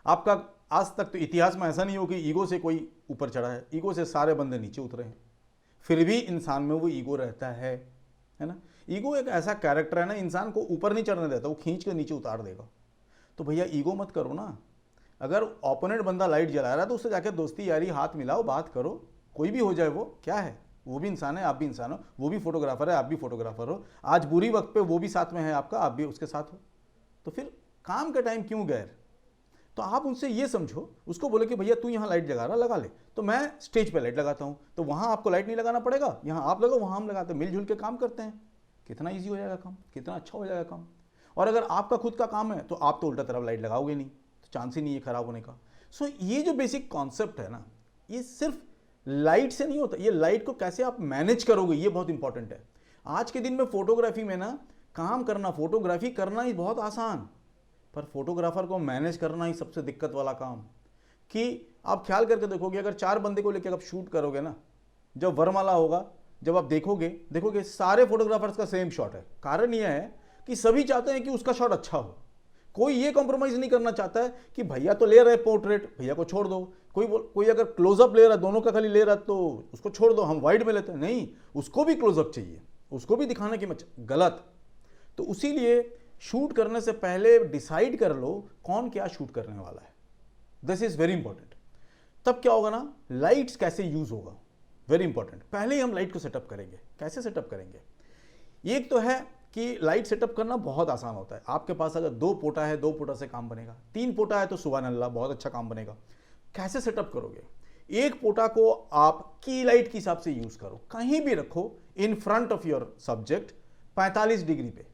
आपका आज तक तो इतिहास में ऐसा नहीं हो कि ईगो से कोई ऊपर चढ़ा है, ईगो से सारे बंदे नीचे उतरे हैं, फिर भी इंसान में वो ईगो रहता है ना। ईगो एक ऐसा कैरेक्टर है ना, इंसान को ऊपर नहीं चढ़ने देता, वो खींच के नीचे उतार देगा। तो भैया ईगो मत करो ना। अगर ओपोनेंट बंदा लाइट जला रहा है तो उससे जाकर दोस्ती यारी हाथ मिलाओ, बात करो, कोई भी हो जाए, वो क्या है, वो भी इंसान है, आप भी इंसान हो, वो भी फोटोग्राफर है, आप भी फोटोग्राफर हो। आज बुरी वक्त पे वो भी साथ में है आपका, आप भी उसके साथ हो, तो फिर काम का टाइम क्यों गैर? तो आप उनसे ये समझो, उसको बोले कि भैया तू यहाँ लाइट लगा रहा, लगा ले, तो मैं स्टेज पे लाइट लगाता हूँ, तो वहाँ आपको लाइट नहीं लगाना पड़ेगा, यहाँ आप लगाओ, वहाँ हम लगाते हैं, मिलजुल के काम करते हैं। कितना ईजी हो जाएगा काम, कितना अच्छा हो जाएगा काम। और अगर आपका खुद का काम है तो आप तो उल्टा तरफ लाइट लगाओगे नहीं, तो चांस ही नहीं है खराब होने का। सो ये जो बेसिक कॉन्सेप्ट है ना, ये सिर्फ लाइट से नहीं होता, ये लाइट को कैसे आप मैनेज करोगे ये बहुत इंपॉर्टेंट है। आज के दिन में फोटोग्राफी में ना काम करना, फोटोग्राफी करना ही बहुत आसान, पर फोटोग्राफर को मैनेज करना ही सबसे दिक्कत वाला काम। कि आप ख्याल करके देखोगे, अगर 4 बंदे को लेकर आप शूट करोगे ना, जब वरमाला होगा, जब आप देखोगे सारे फोटोग्राफर्स का सेम शॉट है। कारण यह है कि सभी चाहते हैं कि उसका शॉट अच्छा हो, कोई ये कॉम्प्रोमाइज नहीं करना चाहता है कि भैया तो ले रहे पोर्ट्रेट, भैया को छोड़ दो। कोई अगर क्लोजअप ले रहा है, दोनों का खाली ले रहा है, तो उसको छोड़ दो, हम वाइड में लेते हैं। नहीं, उसको भी क्लोजअप चाहिए, उसको भी दिखाने की गलत। तो उसीलिए शूट करने से पहले डिसाइड कर लो कौन क्या शूट करने वाला है, दिस इज वेरी इंपॉर्टेंट। तब क्या होगा ना, लाइट्स कैसे यूज होगा, वेरी इंपॉर्टेंट। पहले ही हम लाइट को सेटअप करेंगे। कैसे सेटअप करेंगे? एक तो है कि लाइट सेटअप करना बहुत आसान होता है। आपके पास अगर 2 पोटा है, 2 पोटा से काम बनेगा, 3 पोटा है तो सुभान अल्लाह बहुत अच्छा काम बनेगा। कैसे सेटअप करोगे? एक पोटा को आप की लाइट के हिसाब से यूज करो, कहीं भी रखो in front of your subject 45 degree पे।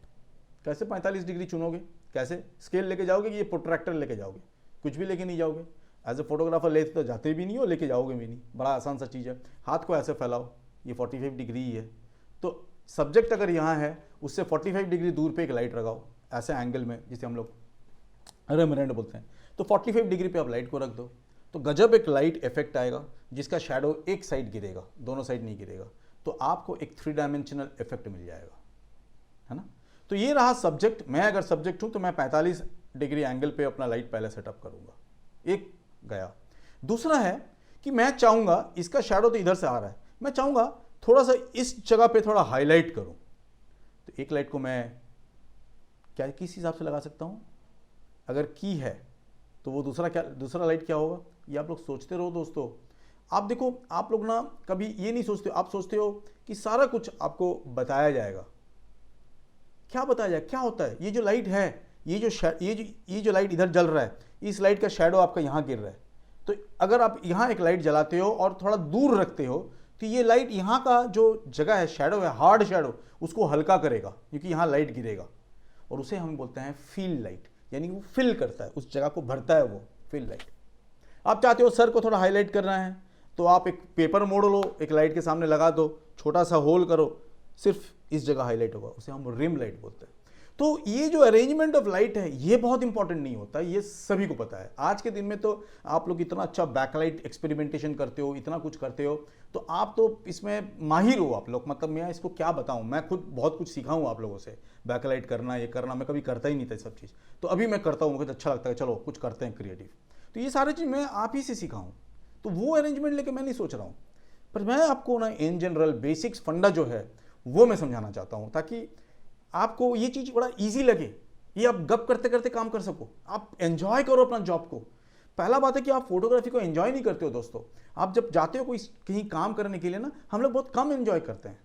कैसे 45 डिग्री चुनोगे? कैसे? स्केल लेके जाओगे कि ये प्रोट्रैक्टर लेके जाओगे? कुछ भी लेके नहीं जाओगे। एज ए फोटोग्राफर लेते तो जाते भी नहीं हो, लेके जाओगे भी नहीं, बड़ा आसान सा चीज़ है। हाथ को ऐसे फैलाओ, ये 45 डिग्री ही है, तो सब्जेक्ट अगर यहाँ है उससे 45 डिग्री दूर पे एक लाइट लगाओ, ऐसे एंगल में, जिसे हम लोग रेमरेंट बोलते हैं। तो 45 डिग्री पे आप लाइट को रख दो, तो गजब एक लाइट इफेक्ट आएगा, जिसका शैडो एक साइड गिरेगा, दोनों साइड नहीं गिरेगा। तो आपको एक 3 डायमेंशनल इफेक्ट मिल जाएगा। है ना। तो ये रहा सब्जेक्ट। मैं अगर सब्जेक्ट हूं तो मैं 45 डिग्री एंगल पे अपना लाइट पहले सेटअप करूंगा, एक गया। दूसरा है कि मैं चाहूंगा, इसका शैडो तो इधर से आ रहा है, मैं चाहूंगा थोड़ा सा इस जगह पे थोड़ा हाईलाइट करूं। तो एक लाइट को मैं क्या किस हिसाब से लगा सकता हूं, अगर की है तो वो दूसरा लाइट क्या होगा, ये आप लोग सोचते रहो दोस्तों। आप देखो, आप लोग ना कभी ये नहीं सोचते, आप सोचते हो कि सारा कुछ आपको बताया जाएगा। क्या बताया जाए, क्या होता है, ये जो लाइट है, ये जो लाइट इधर जल रहा है, इस लाइट का शैडो आपका यहां गिर रहा है। तो अगर आप यहां एक लाइट जलाते हो और थोड़ा दूर रखते हो तो ये लाइट यहां का जो जगह है, शैडो है, हार्ड शैडो, उसको हल्का करेगा क्योंकि यहां लाइट गिरेगा। और उसे हम बोलते हैं फील लाइट, यानी वो फिल करता है, उस जगह को भरता है, वो फिल लाइट। आप चाहते हो सर को थोड़ा हाईलाइट करना है तो आप एक पेपर मोड़ लो, एक लाइट के सामने लगा दो, छोटा सा होल करो, सिर्फ इस जगह हाईलाइट होगा, उसे हम रिम लाइट बोलते हैं। तो ये जो अरेंजमेंट ऑफ लाइट है ये बहुत इंपॉर्टेंट नहीं होता, ये सभी को पता है। आज के दिन में तो आप लोग इतना अच्छा बैकलाइट एक्सपेरिमेंटेशन करते हो, इतना कुछ करते हो, तो आप तो इसमें माहिर हो आप लोग। मतलब मैं इसको क्या बताऊं, मैं खुद बहुत कुछ सीखा हूं आप लोगों से, बैकलाइट करना, ये करना, मैं कभी करता ही नहीं था सब चीज़, तो अभी मैं करता हूं, मुझे अच्छा लगता है, चलो कुछ करते हैं क्रिएटिव। तो ये सारी चीज़ मैं आप ही से सीखा हूँ, तो वो अरेंजमेंट लेके मैं नहीं सोच रहा हूँ, पर मैं आपको ना इन जनरल बेसिक्स फंडा जो है वो मैं समझाना चाहता हूँ, ताकि आपको ये चीज़ बड़ा इजी लगे, ये आप गप करते करते काम कर सको, आप एंजॉय करो अपना जॉब को। पहला बात है कि आप फोटोग्राफी को एंजॉय नहीं करते हो दोस्तों। आप जब जाते हो कोई कहीं काम करने के लिए ना, हम लोग बहुत कम एंजॉय करते हैं,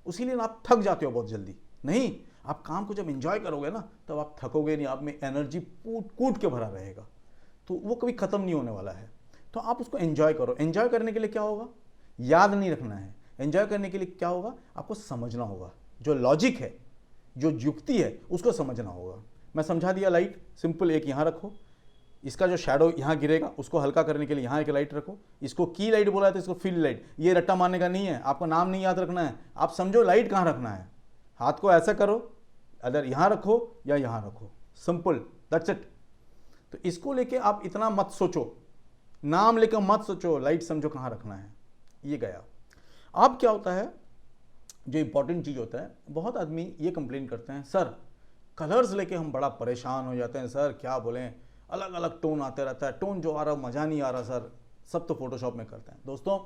उसी लिए आप थक जाते हो बहुत जल्दी। नहीं, आप काम को जब एंजॉय करोगे ना तब आप थकोगे नहीं, आप में एनर्जी कूट कूट के भरा रहेगा, तो वो कभी खत्म नहीं होने वाला है। तो आप उसको एंजॉय करो। एंजॉय करने के लिए क्या होगा, याद नहीं रखना है। एंजॉय करने के लिए क्या होगा, आपको समझना होगा, जो लॉजिक है, जो युक्ति है, उसको समझना होगा। मैं समझा दिया, लाइट सिंपल, एक यहाँ रखो, इसका जो शैडो यहाँ गिरेगा उसको हल्का करने के लिए यहाँ एक लाइट रखो, इसको की लाइट बोला तो इसको फील लाइट। ये रट्टा मारने का नहीं है, आपको नाम नहीं याद रखना है, आप समझो लाइट कहाँ रखना है। हाथ को ऐसा करो, अगर यहाँ रखो या यहाँ रखो, सिंपल, दैट्स इट। तो इसको लेके आप इतना मत सोचो, नाम लेकर मत सोचो, लाइट समझो कहाँ रखना है। ये गया। अब क्या होता है, जो इंपॉर्टेंट चीज़ होता है, बहुत आदमी ये कंप्लेन करते हैं, सर कलर्स लेके हम बड़ा परेशान हो जाते हैं, सर क्या बोलें, अलग अलग टोन आते रहता है, टोन जो आ रहा मज़ा नहीं आ रहा सर, सब तो फोटोशॉप में करते हैं। दोस्तों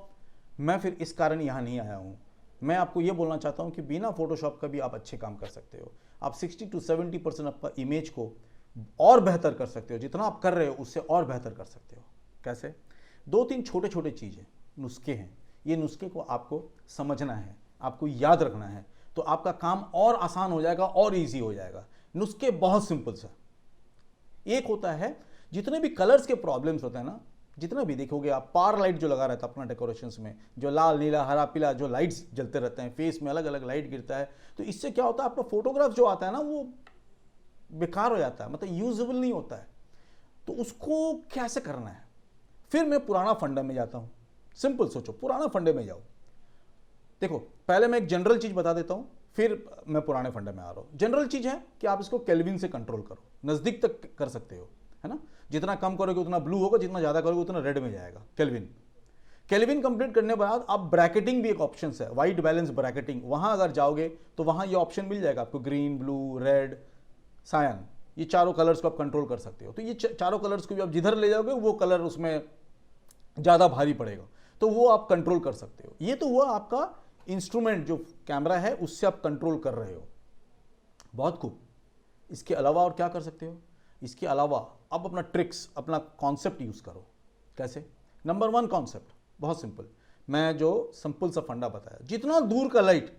मैं फिर इस कारण यहाँ नहीं आया हूँ, मैं आपको ये बोलना चाहता हूँ कि बिना फोटोशॉप का भी आप अच्छे काम कर सकते हो। आप 60 to 70% आपका इमेज को और बेहतर कर सकते हो, जितना आप कर रहे हो उससे और बेहतर कर सकते हो। कैसे? 2-3 छोटे छोटे चीज़ें, नुस्खे हैं, ये नुस्खे को आपको समझना है, आपको याद रखना है, तो आपका काम और आसान हो जाएगा और इजी हो जाएगा। नुस्खे बहुत सिंपल सा। एक होता है, जितने भी कलर्स के प्रॉब्लम्स होते हैं ना, जितना भी देखोगे आप, पार लाइट जो लगा रहता है अपना डेकोरेशंस में, जो लाल नीला हरा पीला जो लाइट्स जलते रहते हैं, फेस में अलग अलग लाइट गिरता है, तो इससे क्या होता है, आपका फोटोग्राफ जो आता है ना वो बेकार हो जाता है, मतलब यूजेबल नहीं होता है। तो उसको कैसे करना है, फिर मैं पुराना फंडे में जाता हूं। सिंपल सोचो, पुराना फंडे में जाओ। देखो पहले मैं एक जनरल चीज बता देता हूं, फिर मैं पुराने फंडे में आ रहा हूं। जनरल चीज है कि आप इसको केल्विन से कंट्रोल करो, नजदीक तक कर सकते हो, है ना। जितना कम करोगे उतना ब्लू होगा, जितना ज्यादा करोगे उतना रेड में जाएगा। केल्विन कंप्लीट करने के बाद आप ब्रैकेटिंग भी एक ऑप्शन है, वाइट बैलेंस ब्रैकेटिंग, वहां अगर जाओगे तो वहां ये ऑप्शन मिल जाएगा आपको, ग्रीन, ब्लू, रेड, सायन, ये चारों कलर्स को आप कंट्रोल कर सकते हो। तो ये चारों कलर्स को भी आप जिधर ले जाओगे वो कलर उसमें ज़्यादा भारी पड़ेगा, तो वो आप कंट्रोल कर सकते हो। ये तो हुआ आपका इंस्ट्रूमेंट, जो कैमरा है उससे आप कंट्रोल कर रहे हो, बहुत खूब। इसके अलावा और क्या कर सकते हो, इसके अलावा आप अपना ट्रिक्स, अपना कॉन्सेप्ट यूज़ करो। कैसे? नंबर 1 कॉन्सेप्ट बहुत सिंपल, मैं जो सिंपल सा फंडा बताया, जितना दूर का लाइट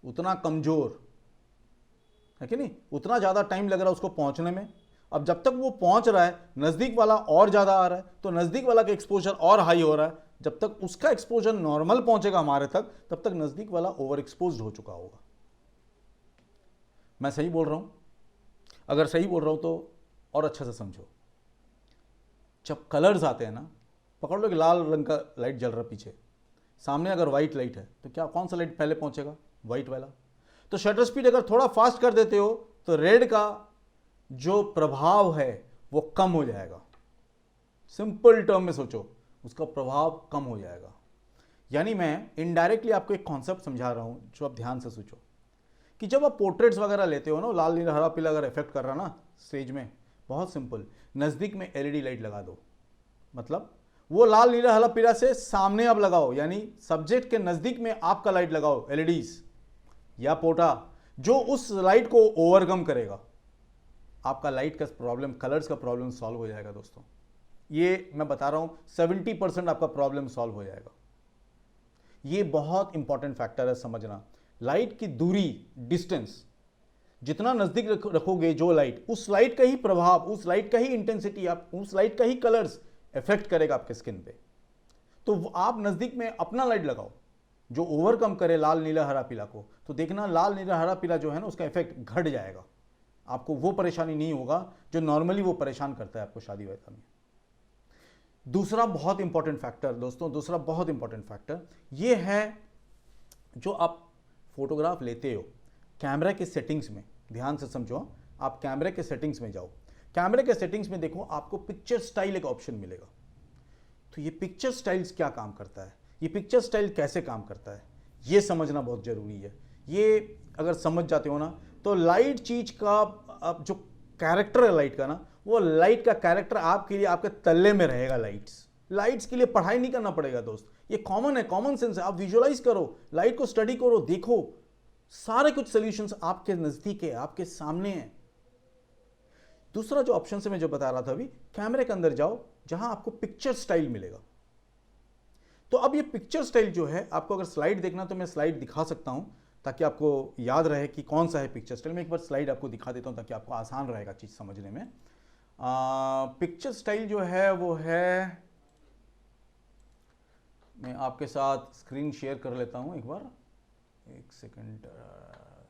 उतना कमज़ोर है कि नहीं, उतना ज़्यादा टाइम लग रहा है उसको पहुंचने में। अब जब तक वो पहुंच रहा है, नज़दीक वाला और ज़्यादा आ रहा है, तो नज़दीक वाला का एक्सपोजर और हाई हो रहा है। जब तक उसका एक्सपोजर नॉर्मल पहुंचेगा हमारे तक, तब तक नज़दीक वाला ओवर एक्सपोज हो चुका होगा। मैं सही बोल रहा हूं? अगर सही बोल रहा हूं तो और अच्छा से समझो। जब कलर्स आते हैं ना, पकड़ लो कि लाल रंग का लाइट जल रहा पीछे, सामने अगर वाइट लाइट है तो क्या, कौन सा लाइट पहले पहुंचेगा? वाइट वाला। तो शटर स्पीड अगर थोड़ा फास्ट कर देते हो तो रेड का जो प्रभाव है वो कम हो जाएगा। सिंपल टर्म में सोचो, उसका प्रभाव कम हो जाएगा। यानी मैं इनडायरेक्टली आपको एक कॉन्सेप्ट समझा रहा हूं, जो आप ध्यान से सोचो कि जब आप पोर्ट्रेट्स वगैरह लेते हो ना, लाल नीला हरा पीला अगर इफेक्ट कर रहा ना स्टेज में, बहुत सिंपल, नज़दीक में एलईडी लाइट लगा दो। मतलब वो लाल नीला हरा पीला से सामने आप लगाओ, यानी सब्जेक्ट के नज़दीक में आपका लाइट लगाओ, एलईडीज या पोटा, जो उस लाइट को ओवरकम करेगा। आपका लाइट का प्रॉब्लम, कलर्स का प्रॉब्लम सॉल्व हो जाएगा दोस्तों। ये मैं बता रहा हूं 70% आपका प्रॉब्लम सॉल्व हो जाएगा। ये बहुत इंपॉर्टेंट फैक्टर है समझना। लाइट की दूरी, डिस्टेंस जितना नजदीक रखोगे जो लाइट, उस लाइट का ही प्रभाव, उस लाइट का ही इंटेंसिटी, आप उस लाइट का ही कलर्स इफेक्ट करेगा आपके स्किन पे। तो आप नजदीक में अपना लाइट लगाओ जो ओवरकम करे लाल नीला हरा पीला को, तो देखना लाल नीला हरा पीला जो है ना उसका इफेक्ट घट जाएगा। आपको वो परेशानी नहीं होगा जो नॉर्मली वो परेशान करता है आपको शादी वादी में। दूसरा बहुत इंपॉर्टेंट फैक्टर दोस्तों, दूसरा बहुत इंपॉर्टेंट फैक्टर ये है, जो आप फोटोग्राफ लेते हो कैमरा के सेटिंग्स में, ध्यान से समझो। आप कैमरे के सेटिंग्स में जाओ, कैमरे के सेटिंग्स में देखो, आपको पिक्चर स्टाइल एक ऑप्शन मिलेगा। तो ये पिक्चर स्टाइल्स क्या काम करता है, ये पिक्चर स्टाइल कैसे काम करता है, ये समझना बहुत जरूरी है। ये अगर समझ जाते हो ना, तो लाइट चीज का जो कैरेक्टर है लाइट का ना, वो लाइट का कैरेक्टर आपके लिए, आपके तल्ले में रहेगा। लाइट्स के लिए पढ़ाई नहीं करना पड़ेगा दोस्त, ये कॉमन है, कॉमन सेंस है। आप विजुअलाइज करो, लाइट को स्टडी करो, देखो, सारे कुछ सॉल्यूशंस आपके नजदीक है, आपके सामने है। दूसरा जो ऑप्शन से मैं जो बता रहा था अभी, कैमरे के अंदर जाओ जहां आपको पिक्चर स्टाइल मिलेगा। तो अब ये पिक्चर स्टाइल जो है, आपको अगर स्लाइड देखना तो मैं स्लाइड दिखा सकता हूं ताकि आपको याद रहे कि कौन सा है पिक्चर स्टाइल। मैं एक बार स्लाइड आपको दिखा देता हूं ताकि आपको आसान रहेगा चीज समझने में। पिक्चर स्टाइल जो है वो है, मैं आपके साथ स्क्रीन शेयर कर लेता हूं एक बार, एक सेकंड।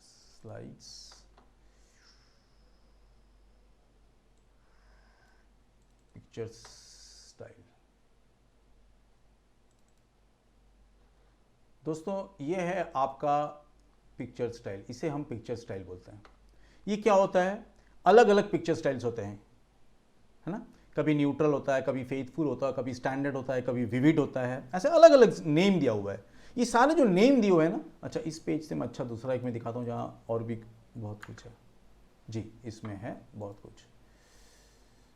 Slides, picture style. दोस्तों ये है आपका पिक्चर स्टाइल, इसे हम पिक्चर स्टाइल बोलते हैं। ये क्या होता है, अलग अलग पिक्चर स्टाइल्स होते हैं, है ना। कभी न्यूट्रल होता है, कभी फेथफुल होता है, कभी स्टैंडर्ड होता है, कभी विविड होता है, ऐसे अलग अलग नेम दिया हुआ है। ये सारे जो नेम दिए हुए हैं ना, अच्छा इस पेज से मैं अच्छा दूसरा एक में दिखाता हूँ जहाँ और भी बहुत कुछ है। जी इसमें है बहुत कुछ,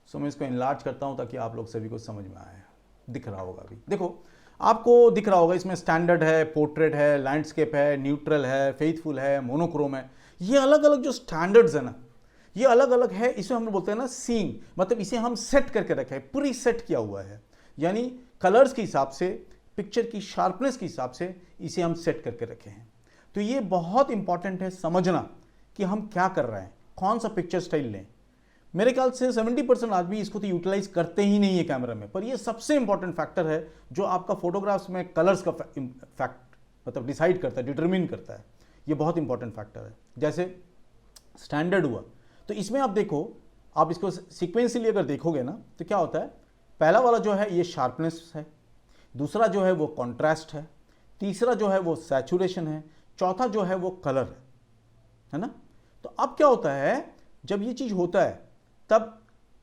सो मैं इसको इनलार्ज करता हूँ ताकि आप लोग सभी को समझ में आए। दिख रहा होगा अभी, देखो आपको दिख रहा होगा, इसमें स्टैंडर्ड है, पोर्ट्रेट है, लैंडस्केप है, न्यूट्रल है, फेथफुल है, मोनोक्रोम है। ये अलग अलग जो स्टैंडर्ड्स है ना, ये अलग अलग है। इसे हम बोलते हैं ना सीन, मतलब इसे हम सेट करके रखे हैं, प्री सेट किया हुआ है, यानी कलर्स के हिसाब से, पिक्चर की शार्पनेस के हिसाब से इसे हम सेट करके रखे हैं। तो ये बहुत इंपॉर्टेंट है समझना कि हम क्या कर रहे हैं, कौन सा पिक्चर स्टाइल लें। मेरे ख्याल से 70% आदमी इसको तो यूटिलाइज करते ही नहीं है कैमरा में, पर ये सबसे इंपॉर्टेंट फैक्टर है जो आपका फोटोग्राफ्स में कलर्स का फैक्ट मतलब डिसाइड करता है, डिटरमिन करता है। ये बहुत इंपॉर्टेंट फैक्टर है। जैसे स्टैंडर्ड हुआ, तो इसमें आप देखो, आप इसको सीक्वेंसली अगर देखोगे ना तो क्या होता है, पहला वाला जो है ये शार्पनेस है, दूसरा जो है वो कॉन्ट्रास्ट है, तीसरा जो है वो सैचुरेशन है, चौथा जो है वो कलर है ना। तो अब क्या होता है, जब ये चीज होता है तब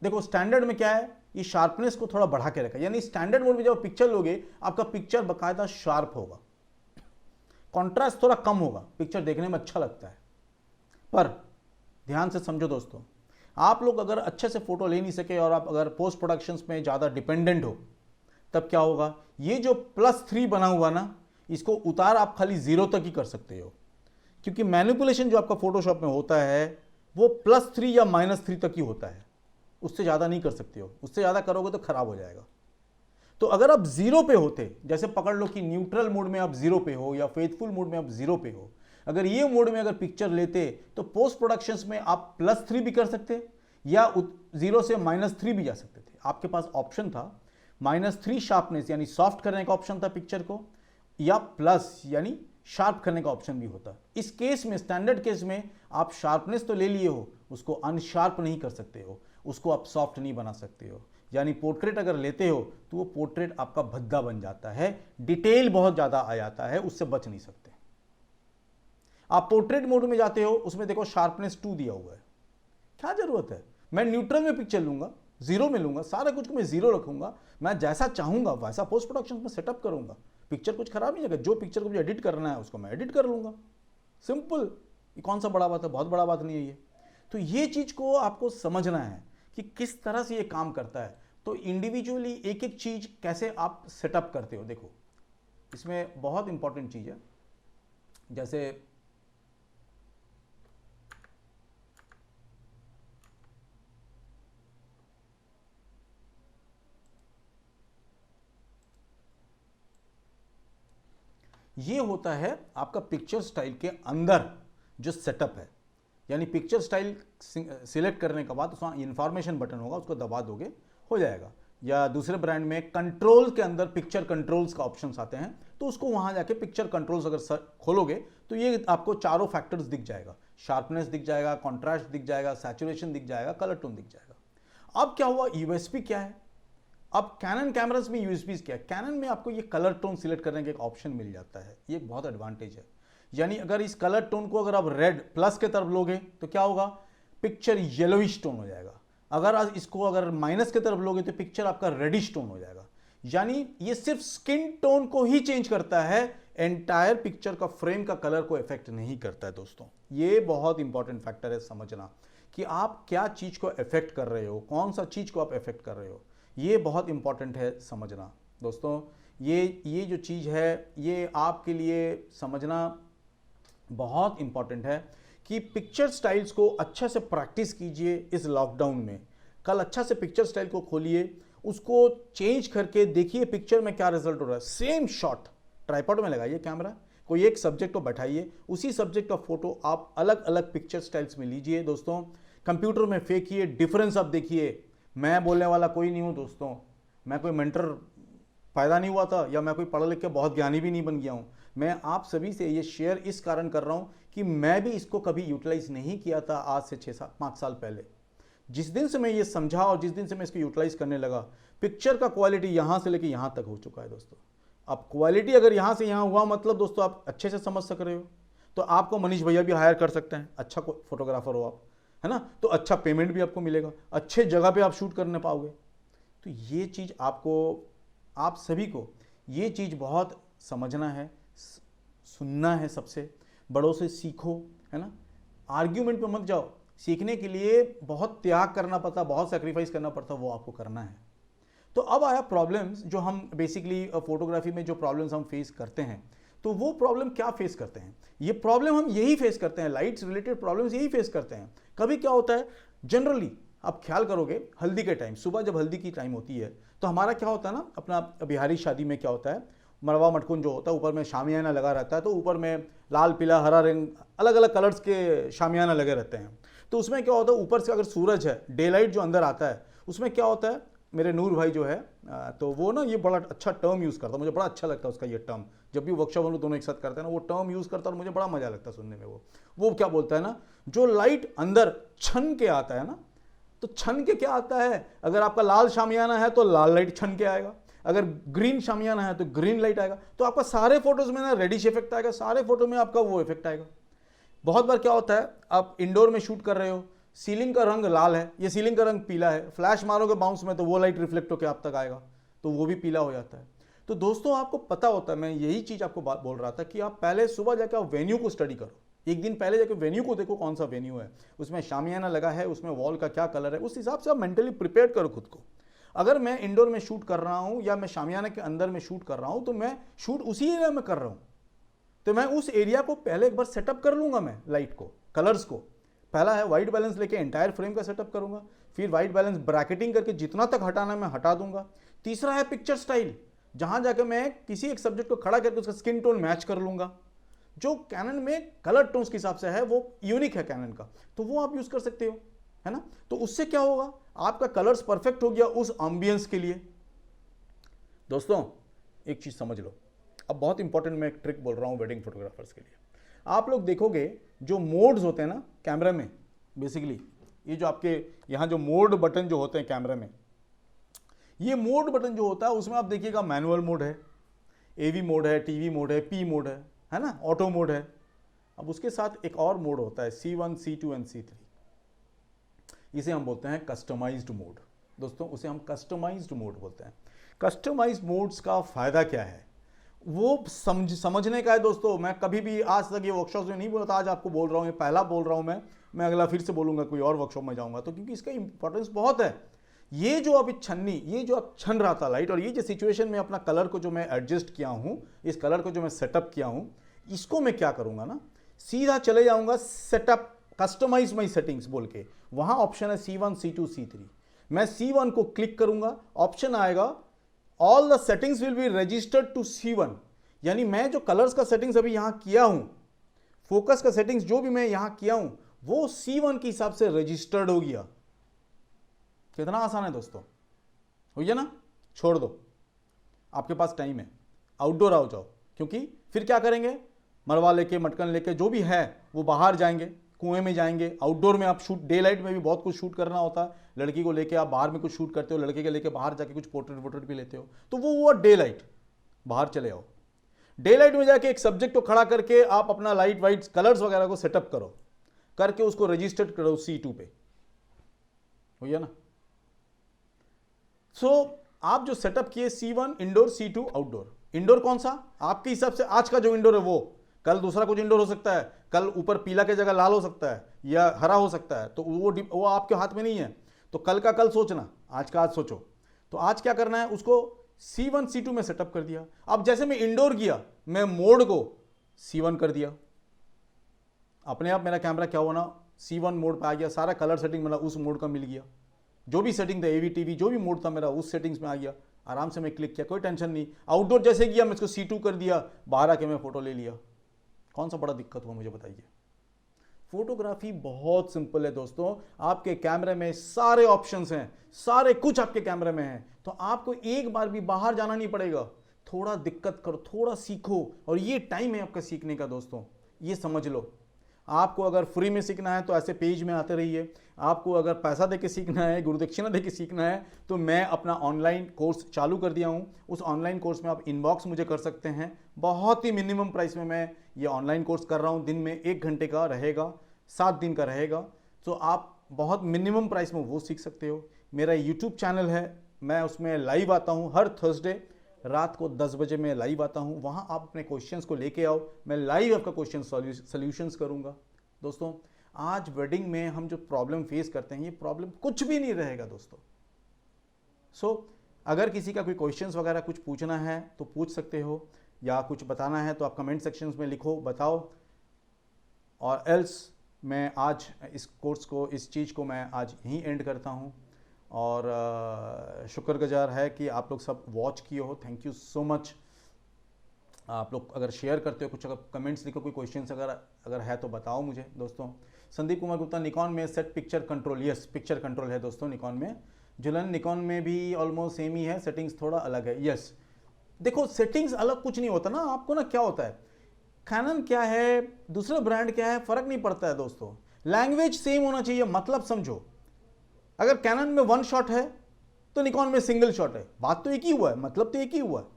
देखो स्टैंडर्ड में क्या है, ये शार्पनेस को थोड़ा बढ़ा के रखा, यानी स्टैंडर्ड मोड में जब पिक्चर लोगे आपका पिक्चर बकायदा शार्प होगा, कॉन्ट्रास्ट थोड़ा कम होगा, पिक्चर देखने में अच्छा लगता है। पर ध्यान से समझो दोस्तों, आप लोग अगर अच्छे से फोटो ले नहीं सके और आप अगर पोस्ट प्रोडक्शंस में ज़्यादा डिपेंडेंट हो, तब क्या होगा, ये जो +3 बना हुआ ना, इसको उतार आप खाली 0 तक ही कर सकते हो, क्योंकि मैनिपुलेशन जो आपका फोटोशॉप में होता है वो +3 या -3 तक ही होता है, उससे ज़्यादा नहीं कर सकते हो। उससे ज़्यादा करोगे तो खराब हो जाएगा। तो अगर आप 0 पे होते, जैसे पकड़ लो कि न्यूट्रल मोड में आप 0 पे हो या फेथफुल मोड में आप 0 पे हो, अगर ये मोड में अगर पिक्चर लेते तो पोस्ट प्रोडक्शंस में आप +3 भी कर सकते या 0 से -3 भी जा सकते थे। आपके पास ऑप्शन था -3 शार्पनेस यानी सॉफ्ट करने का ऑप्शन था पिक्चर को, या प्लस यानी शार्प करने का ऑप्शन भी होता। इस केस में, स्टैंडर्ड केस में, आप शार्पनेस तो ले लिए हो, उसको अनशार्प नहीं कर सकते हो, उसको आप सॉफ्ट नहीं बना सकते हो। यानी पोर्ट्रेट अगर लेते हो तो वो पोर्ट्रेट आपका भद्दा बन जाता है, डिटेल बहुत ज़्यादा आ जाता है, उससे बच नहीं सकते। आप पोर्ट्रेट मोड में जाते हो, उसमें देखो शार्पनेस 2 दिया हुआ है, क्या जरूरत है। मैं न्यूट्रल में पिक्चर लूंगा, 0 में लूंगा, सारा कुछ को मैं 0 रखूंगा, मैं जैसा चाहूंगा वैसा पोस्ट प्रोडक्शन में सेटअप करूंगा, पिक्चर कुछ खराब नहीं लगेगा। जो पिक्चर को मुझे एडिट करना है उसको मैं एडिट कर लूंगा, सिंपल। ये कौन सा बड़ा बात है, बहुत बड़ा बात नहीं है ये। तो ये चीज़ को आपको समझना है कि किस तरह से ये काम करता है। तो इंडिविजुअली एक एक चीज़ कैसे आप सेटअप करते हो, देखो इसमें बहुत इंपॉर्टेंट चीज़ है। जैसे ये होता है आपका पिक्चर स्टाइल के अंदर जो सेटअप है, यानी पिक्चर स्टाइल सिलेक्ट करने के बाद उसमें इंफॉर्मेशन बटन होगा, उसको दबा दोगे हो जाएगा। या दूसरे ब्रांड में कंट्रोल के अंदर पिक्चर कंट्रोल्स का ऑप्शंस आते हैं, तो उसको वहां जाके पिक्चर कंट्रोल्स अगर खोलोगे तो ये आपको चारों फैक्टर्स दिख जाएगा, शार्पनेस दिख जाएगा, कॉन्ट्रास्ट दिख जाएगा, सैचुरेशन दिख जाएगा, कलर टोन दिख जाएगा। अब क्या हुआ, यूएसपी क्या है, अब कैनन कैमरास में यूएसपी क्या है, कैनन में आपको ये कलर टोन सिलेक्ट करने का एक ऑप्शन मिल जाता है, ये एक बहुत एडवांटेज है। यानी अगर इस कलर टोन को अगर आप रेड प्लस के तरफ लोगे तो क्या होगा, पिक्चर येलोइश टोन हो जाएगा। अगर आज इसको अगर माइनस की तरफ लोगे तो पिक्चर आपका रेडिश टोन हो जाएगा। यानी ये सिर्फ स्किन टोन को ही चेंज करता है, एंटायर पिक्चर का फ्रेम का कलर को इफेक्ट नहीं करता है। दोस्तों ये बहुत इंपॉर्टेंट फैक्टर है समझना कि आप क्या चीज को इफेक्ट कर रहे हो, कौन सा चीज को आप इफेक्ट कर रहे हो, ये बहुत इंपॉर्टेंट है समझना। दोस्तों ये जो चीज है ये आपके लिए समझना बहुत इंपॉर्टेंट है कि पिक्चर स्टाइल्स को अच्छे से प्रैक्टिस कीजिए इस लॉकडाउन में। कल अच्छा से पिक्चर स्टाइल को खोलिए, उसको चेंज करके देखिए पिक्चर में क्या रिजल्ट हो रहा है। सेम शॉट ट्राइपॉड में लगाइए कैमरा, कोई एक सब्जेक्ट को बैठाइए, उसी सब्जेक्ट का फोटो आप अलग अलग पिक्चर स्टाइल्स में लीजिए। दोस्तों कंप्यूटर में फेंकिए, डिफरेंस आप देखिए। मैं बोलने वाला कोई नहीं हूँ दोस्तों, मैं कोई मेंटर पैदा नहीं हुआ था या मैं कोई पढ़ा लिख के बहुत ज्ञानी भी नहीं बन गया हूँ। मैं आप सभी से ये शेयर इस कारण कर रहा हूँ कि मैं भी इसको कभी यूटिलाइज नहीं किया था आज से 6-5 साल पहले। जिस दिन से मैं ये समझा और जिस दिन से मैं इसको यूटिलाइज करने लगा, पिक्चर का क्वालिटी यहाँ से लेके यहाँ तक हो चुका है। दोस्तों अब क्वालिटी अगर यहाँ से यहाँ हुआ मतलब दोस्तों आप अच्छे से समझ सक रहे हो, तो आपको मनीष भैया भी हायर कर सकते हैं, अच्छा फोटोग्राफर हो आप, है ना, तो अच्छा पेमेंट भी आपको मिलेगा, अच्छे जगह पे आप शूट करने पाओगे। तो ये चीज़ आपको, आप सभी को ये चीज़ बहुत समझना है, सुनना है, सबसे बड़ों से सीखो, है ना। आर्ग्यूमेंट पे मत जाओ, सीखने के लिए बहुत त्याग करना पड़ता, बहुत सेक्रीफाइस करना पड़ता, वो आपको करना है। तो अब आया प्रॉब्लम्स, जो हम बेसिकली फोटोग्राफी में जो प्रॉब्लम्स हम फेस करते हैं, तो वो प्रॉब्लम क्या फेस करते हैं, ये प्रॉब्लम हम यही फेस करते हैं, लाइट्स रिलेटेड प्रॉब्लम्स यही फेस करते हैं। कभी क्या होता है, जनरली आप ख्याल करोगे हल्दी के टाइम, सुबह जब हल्दी की टाइम होती है तो हमारा क्या होता है ना, अपना बिहारी शादी में क्या होता है, मरवा मटकुन जो होता है, ऊपर में शामियाना लगा रहता है, तो ऊपर में लाल पीला हरा रंग अलग अलग कलर्स के शामियाना लगे रहते हैं। तो उसमें क्या होता है, ऊपर से अगर सूरज है, डे लाइट जो अंदर आता है, उसमें क्या होता है, मेरे नूर भाई जो है तो वो ना ये बड़ा अच्छा टर्म यूज़ करता है, मुझे बड़ा अच्छा लगता है उसका ये टर्म। जब भी वर्कशॉप हम लोग दोनों एक साथ करते हैं ना, वो टर्म यूज़ करता है और मुझे बड़ा मजा लगता है सुनने में। वो क्या बोलता है ना, जो लाइट अंदर छन के आता है ना, तो छन के क्या आता है, अगर आपका लाल शामियाना है तो लाल लाइट छन के आएगा, अगर ग्रीन शामियाना है तो ग्रीन लाइट आएगा। तो आपका सारे फोटोज में ना रेडिश इफेक्ट आएगा, सारे फोटो में आपका वो इफेक्ट आएगा। बहुत बार क्या होता है, आप इंडोर में शूट कर रहे हो, सीलिंग का रंग लाल है, ये सीलिंग का रंग पीला है, फ्लैश मारोगे बाउंस में तो वो लाइट रिफ्लेक्ट होकर आप तक आएगा, तो वो भी पीला हो जाता है। तो दोस्तों आपको पता होता है, मैं यही चीज आपको बात बोल रहा था कि आप पहले सुबह जाकर आप वेन्यू को स्टडी करो, एक दिन पहले जाकर वेन्यू को देखो कौन सा वेन्यू है, उसमें शामियाना लगा है, उसमें वॉल का क्या कलर है, उस हिसाब से आप मेंटली प्रिपेयर करो खुद को। अगर मैं इंडोर में शूट कर रहा हूं या मैं शामियाना के अंदर में शूट कर रहा हूं, तो मैं शूट उसी एरिया में कर रहा हूं, तो मैं उस एरिया को पहले एक बार सेटअप कर लूंगा, मैं लाइट को, कलर्स को। पहला है वाइट बैलेंस लेके एंटायर फ्रेम का सेटअप करूंगा, फिर वाइट बैलेंस ब्रैकेटिंग करके जितना तक हटाना मैं हटा दूंगा। तीसरा है पिक्चर स्टाइल, जहां जाकर मैं किसी एक सब्जेक्ट को खड़ा करके उसका स्किन टोन मैच कर लूंगा, जो कैनन में कलर टोन्स के हिसाब से है, वो यूनिक है कैनन का, तो वो आप यूज कर सकते हो, है ना। तो उससे क्या होगा, आपका कलर्स परफेक्ट हो गया उस एम्बियंस के लिए। दोस्तों एक चीज समझ लो, अब बहुत इंपॉर्टेंट मैं एक ट्रिक बोल रहा हूं वेडिंग फोटोग्राफर्स के लिए। आप लोग देखोगे जो मोड्स होते हैं ना कैमरा में, बेसिकली ये जो आपके यहाँ जो मोड बटन जो होते हैं कैमरा में, ये मोड बटन जो होता है उसमें आप देखिएगा मैनुअल मोड है, एवी मोड है, टीवी मोड है, पी मोड है ना, ऑटो मोड है। अब उसके साथ एक और मोड होता है C1, C2 एंड C3, इसे हम बोलते हैं कस्टमाइज्ड मोड। दोस्तों उसे हम कस्टमाइज्ड मोड बोलते हैं। कस्टमाइज्ड मोड्स का फायदा क्या है, वो समझने का है दोस्तों। मैं कभी भी आज तक ये वर्कशॉप में नहीं बोला था, आज आपको बोल रहा हूँ, ये पहला बोल रहा हूँ मैं अगला फिर से बोलूँगा कोई और वर्कशॉप में जाऊँगा तो, क्योंकि इसका इंपॉर्टेंस बहुत है। ये जो अभी छन्नी, ये जो अब छन रहा था लाइट, और ये जो सिचुएशन में अपना कलर को जो मैं एडजस्ट किया हूँ, इस कलर को जो मैं सेटअप किया हूँ, इसको मैं क्या करूँगा ना, सीधा चले जाऊँगा सेटअप कस्टमाइज माई सेटिंग्स बोल के, वहाँ ऑप्शन है C1 C2 C3। मैं C1 को क्लिक करूँगा, ऑप्शन आएगा all the settings will be registered to C1, यानी मैं जो कलर्स का सेटिंग्स अभी यहां किया हूं, फोकस का सेटिंग्स जो भी मैं यहां किया हूं, वो C1 के हिसाब से रजिस्टर्ड हो गया। कितना आसान है दोस्तों, हो गया ना। छोड़ दो, आपके पास टाइम है, आउटडोर आओ जाओ, क्योंकि फिर क्या करेंगे, मरवा लेके मटकन लेके जो भी है वो बाहर जाएंगे, कुएं में जाएंगे। आउटडोर में आप शूट, डे लाइट में भी बहुत कुछ शूट करना होता है, लड़की को लेके आप बाहर में कुछ शूट करते हो, लड़के के लेके बाहर जाके कुछ पोर्ट्रेट वोर्ट्रेट भी लेते हो, तो वो हुआ डे लाइट। बाहर चले आओ, डे लाइट में जाके एक सब्जेक्ट को खड़ा करके आप अपना लाइट वाइट कलर्स वगैरह को सेटअप करो, करके उसको रजिस्टर्ड करो C2 पे, हो गया ना। आप जो सेटअप किए C1 indoor, C2 outdoor. Indoor कौन सा आपके हिसाब से, आज का जो इंडोर है वो, कल दूसरा कुछ इंडोर हो सकता है, कल ऊपर पीला के जगह लाल हो सकता है या हरा हो सकता है, तो वो आपके हाथ में नहीं है। तो कल का कल सोचना, आज का आज सोचो। तो आज क्या करना है, उसको C1 C2 में सेटअप कर दिया। अब जैसे मैं इंडोर किया, मैं मोड को C1 कर दिया, अपने आप मेरा कैमरा क्या हुआ ना, C1 मोड पे आ गया, सारा कलर सेटिंग मेरा उस मोड का मिल गया, जो भी सेटिंग था AV-TV जो भी मोड था मेरा उस सेटिंग्स में आ गया। आराम से मैं क्लिक किया, कोई टेंशन नहीं। आउटडोर जैसे किया मैं इसको C2 कर दिया, बाहर आके मैं फोटो ले लिया। कौन सा बड़ा दिक्कत हुआ मुझे बताइए। फोटोग्राफी बहुत सिंपल है दोस्तों, आपके कैमरे में सारे ऑप्शंस हैं, सारे कुछ आपके कैमरे में है, तो आपको एक बार भी बाहर जाना नहीं पड़ेगा। थोड़ा दिक्कत करो, थोड़ा सीखो, और ये टाइम है आपका सीखने का दोस्तों, ये समझ लो। आपको अगर फ्री में सीखना है तो ऐसे पेज में आते रहिए, आपको अगर पैसा देके सीखना है, गुरुदक्षिणा देके सीखना है, तो मैं अपना ऑनलाइन कोर्स चालू कर दिया हूँ। उस ऑनलाइन कोर्स में आप इनबॉक्स मुझे कर सकते हैं, बहुत ही मिनिमम प्राइस में मैं ये ऑनलाइन कोर्स कर रहा हूँ। दिन में 1 घंटे का रहेगा, 7 दिन का रहेगा, तो आप बहुत मिनिमम प्राइस में वो सीख सकते हो। मेरा यूट्यूब चैनल है, मैं उसमें लाइव आता हूँ, हर थर्सडे रात को 10 बजे मैं लाइव आता हूँ, वहाँ आप अपने क्वेश्चंस को लेके आओ, मैं लाइव आपका क्वेश्चन सॉल्यूशंस करूँगा। दोस्तों आज वेडिंग में हम जो प्रॉब्लम फेस करते हैं, ये प्रॉब्लम कुछ भी नहीं रहेगा दोस्तों। अगर किसी का कोई क्वेश्चंस वगैरह कुछ पूछना है तो पूछ सकते हो, या कुछ बताना है तो आप कमेंट सेक्शंस में लिखो, बताओ। और एल्स मैं आज इस कोर्स को, इस चीज़ को मैं आज यहीं एंड करता हूँ। और शुक्रगुजार है कि आप लोग सब वॉच किए हो, थैंक यू सो मच। आप लोग अगर शेयर करते हो, कुछ अगर कमेंट्स लिखो, कोई क्वेश्चंस अगर है तो बताओ मुझे दोस्तों। संदीप कुमार गुप्ता, निकॉन में set picture control, yes picture control है दोस्तों निकॉन में। जुलन, निकॉन में भी ऑलमोस्ट सेम ही है, सेटिंग्स थोड़ा अलग है, यस। देखो सेटिंग्स अलग कुछ नहीं होता ना, आपको ना क्या होता है, कैनन क्या है, दूसरा ब्रांड क्या है, फर्क नहीं पड़ता है दोस्तों, लैंग्वेज सेम होना चाहिए, मतलब समझो। अगर कैनन में 1 शॉट है तो निकॉन में सिंगल शॉट है, बात तो एक ही हुआ है, मतलब तो एक ही हुआ है।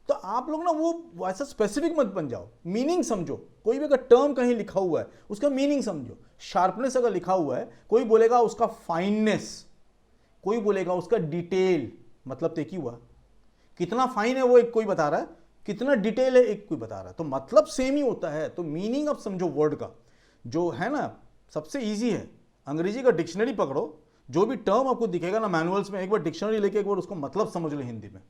तो आप लोग ना वो वैसा स्पेसिफिक मत बन जाओ, मीनिंग समझो। कोई भी अगर टर्म कहीं लिखा हुआ है उसका मीनिंग समझो। शार्पनेस अगर लिखा हुआ है, कोई बोलेगा उसका फाइननेस, कोई बोलेगा उसका डिटेल, मतलब तो एक ही हुआ। कितना फाइन है वो एक कोई बता रहा है, कितना डिटेल है एक कोई बता रहा है, तो मतलब सेम ही होता है। तो मीनिंग अब समझो वर्ड का, जो है ना सबसे ईजी है। अंग्रेजी का डिक्शनरी पकड़ो, जो भी टर्म आपको दिखेगा ना मैनुअल्स में, एक बार डिक्शनरी लेके एक बार उसको मतलब समझ लो हिंदी में,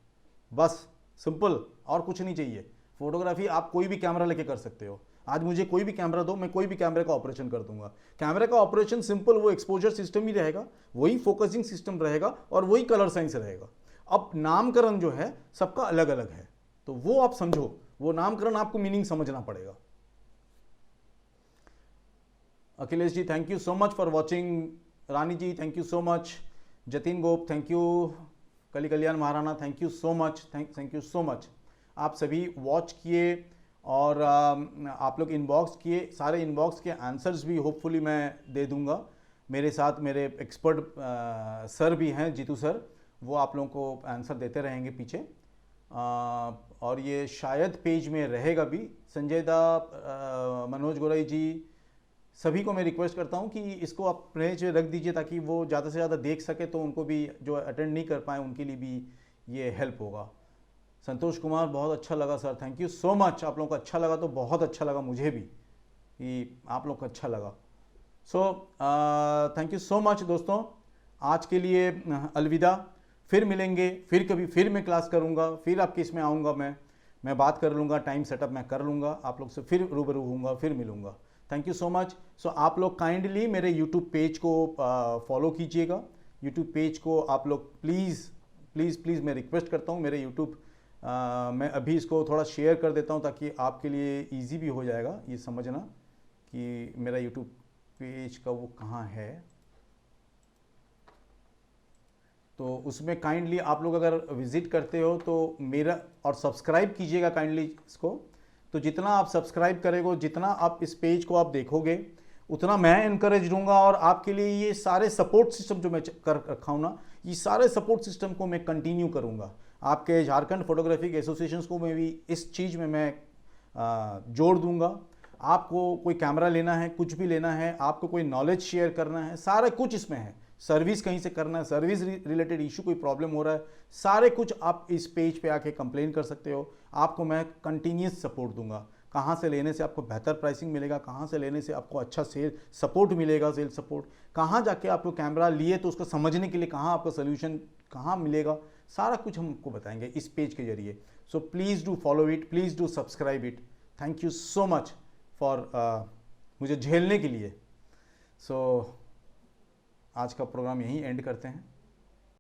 बस सिंपल, और कुछ नहीं चाहिए। फोटोग्राफी आप कोई भी कैमरा लेके कर सकते हो। आज मुझे कोई भी कैमरा दो, मैं कोई भी कैमरे का ऑपरेशन कर दूंगा। कैमरे का ऑपरेशन सिंपल, वो एक्सपोजर सिस्टम ही रहेगा, वही फोकसिंग सिस्टम रहेगा, और वही कलर साइंस रहेगा। अब नामकरण जो है सबका अलग अलग है, तो वो आप समझो, वो नामकरण आपको मीनिंग समझना पड़ेगा। Akhilesh ji thank you so much for watching. Rani ji thank you so much. Jatin Gop thank you. Kali Kalyan Maharana thank you so much, thank you so much. आप सभी वॉच किए और आप लोग इनबॉक्स किए, सारे इनबॉक्स के आंसर्स भी होपफुली मैं दे दूंगा। मेरे साथ मेरे एक्सपर्ट सर भी हैं, जीतू सर, वो आप लोगों को आंसर देते रहेंगे पीछे। और ये शायद पेज में रहेगा भी। संजय दा, मनोज गोराई जी, सभी को मैं रिक्वेस्ट करता हूं कि इसको आप पेज रख दीजिए, ताकि वो ज़्यादा से ज़्यादा देख सके, तो उनको भी जो अटेंड नहीं कर पाए उनके लिए भी ये हेल्प होगा। संतोष कुमार, बहुत अच्छा लगा sir, thank you so much. आप लोगों को अच्छा लगा तो बहुत अच्छा लगा मुझे भी कि आप लोग को अच्छा लगा। So thank you so much दोस्तों, आज के लिए अलविदा। फिर मिलेंगे, फिर कभी फिर मैं क्लास करूँगा, फिर आपके इसमें आऊँगा, मैं बात कर लूँगा, टाइम सेटअप मैं कर लूँगा, आप लोग से फिर रूबरू होऊंगा, फिर मिलूँगा। Thank you so much. So आप लोग काइंडली मेरे यूट्यूब पेज को फॉलो कीजिएगा। यूट्यूब पेज को आप लोग प्लीज़ प्लीज़ प्लीज़ मैं रिक्वेस्ट करता हूँ, मेरे यूट्यूब मैं अभी इसको थोड़ा शेयर कर देता हूँ ताकि आपके लिए ईजी भी हो जाएगा ये समझना कि मेरा यूट्यूब पेज का वो कहाँ है। तो उसमें काइंडली आप लोग अगर विज़िट करते हो तो मेरा और सब्सक्राइब कीजिएगा काइंडली इसको। तो जितना आप सब्सक्राइब करेंगे, जितना आप इस पेज को आप देखोगे, उतना मैं इनकरेज दूंगा और आपके लिए ये सारे सपोर्ट सिस्टम जो मैं कर रखा हूँ ना, ये सारे सपोर्ट सिस्टम को मैं कंटिन्यू करूँगा। आपके झारखंड फोटोग्राफिक एसोसिएशंस को मैं भी इस चीज़ में मैं जोड़ दूंगा। आपको कोई कैमरा लेना है, कुछ भी लेना है, आपको कोई नॉलेज शेयर करना है, सारा कुछ इसमें है। सर्विस कहीं से करना है, सर्विस रिलेटेड इशू कोई प्रॉब्लम हो रहा है, सारे कुछ आप इस पेज पे आके कंप्लेन कर सकते हो। आपको मैं कंटिन्यूस सपोर्ट दूंगा। कहाँ से लेने से आपको बेहतर प्राइसिंग मिलेगा, कहाँ से लेने से आपको अच्छा सेल सपोर्ट मिलेगा, सेल सपोर्ट कहाँ जाके आपको कैमरा लिए तो उसको समझने के लिए कहाँ आपका सोल्यूशन कहाँ मिलेगा, सारा कुछ हम आपको बताएंगे इस पेज के जरिए। So please do follow it, please do subscribe it. Thank you so much for मुझे झेलने के लिए। सो आज का प्रोग्राम यहीं एंड करते हैं।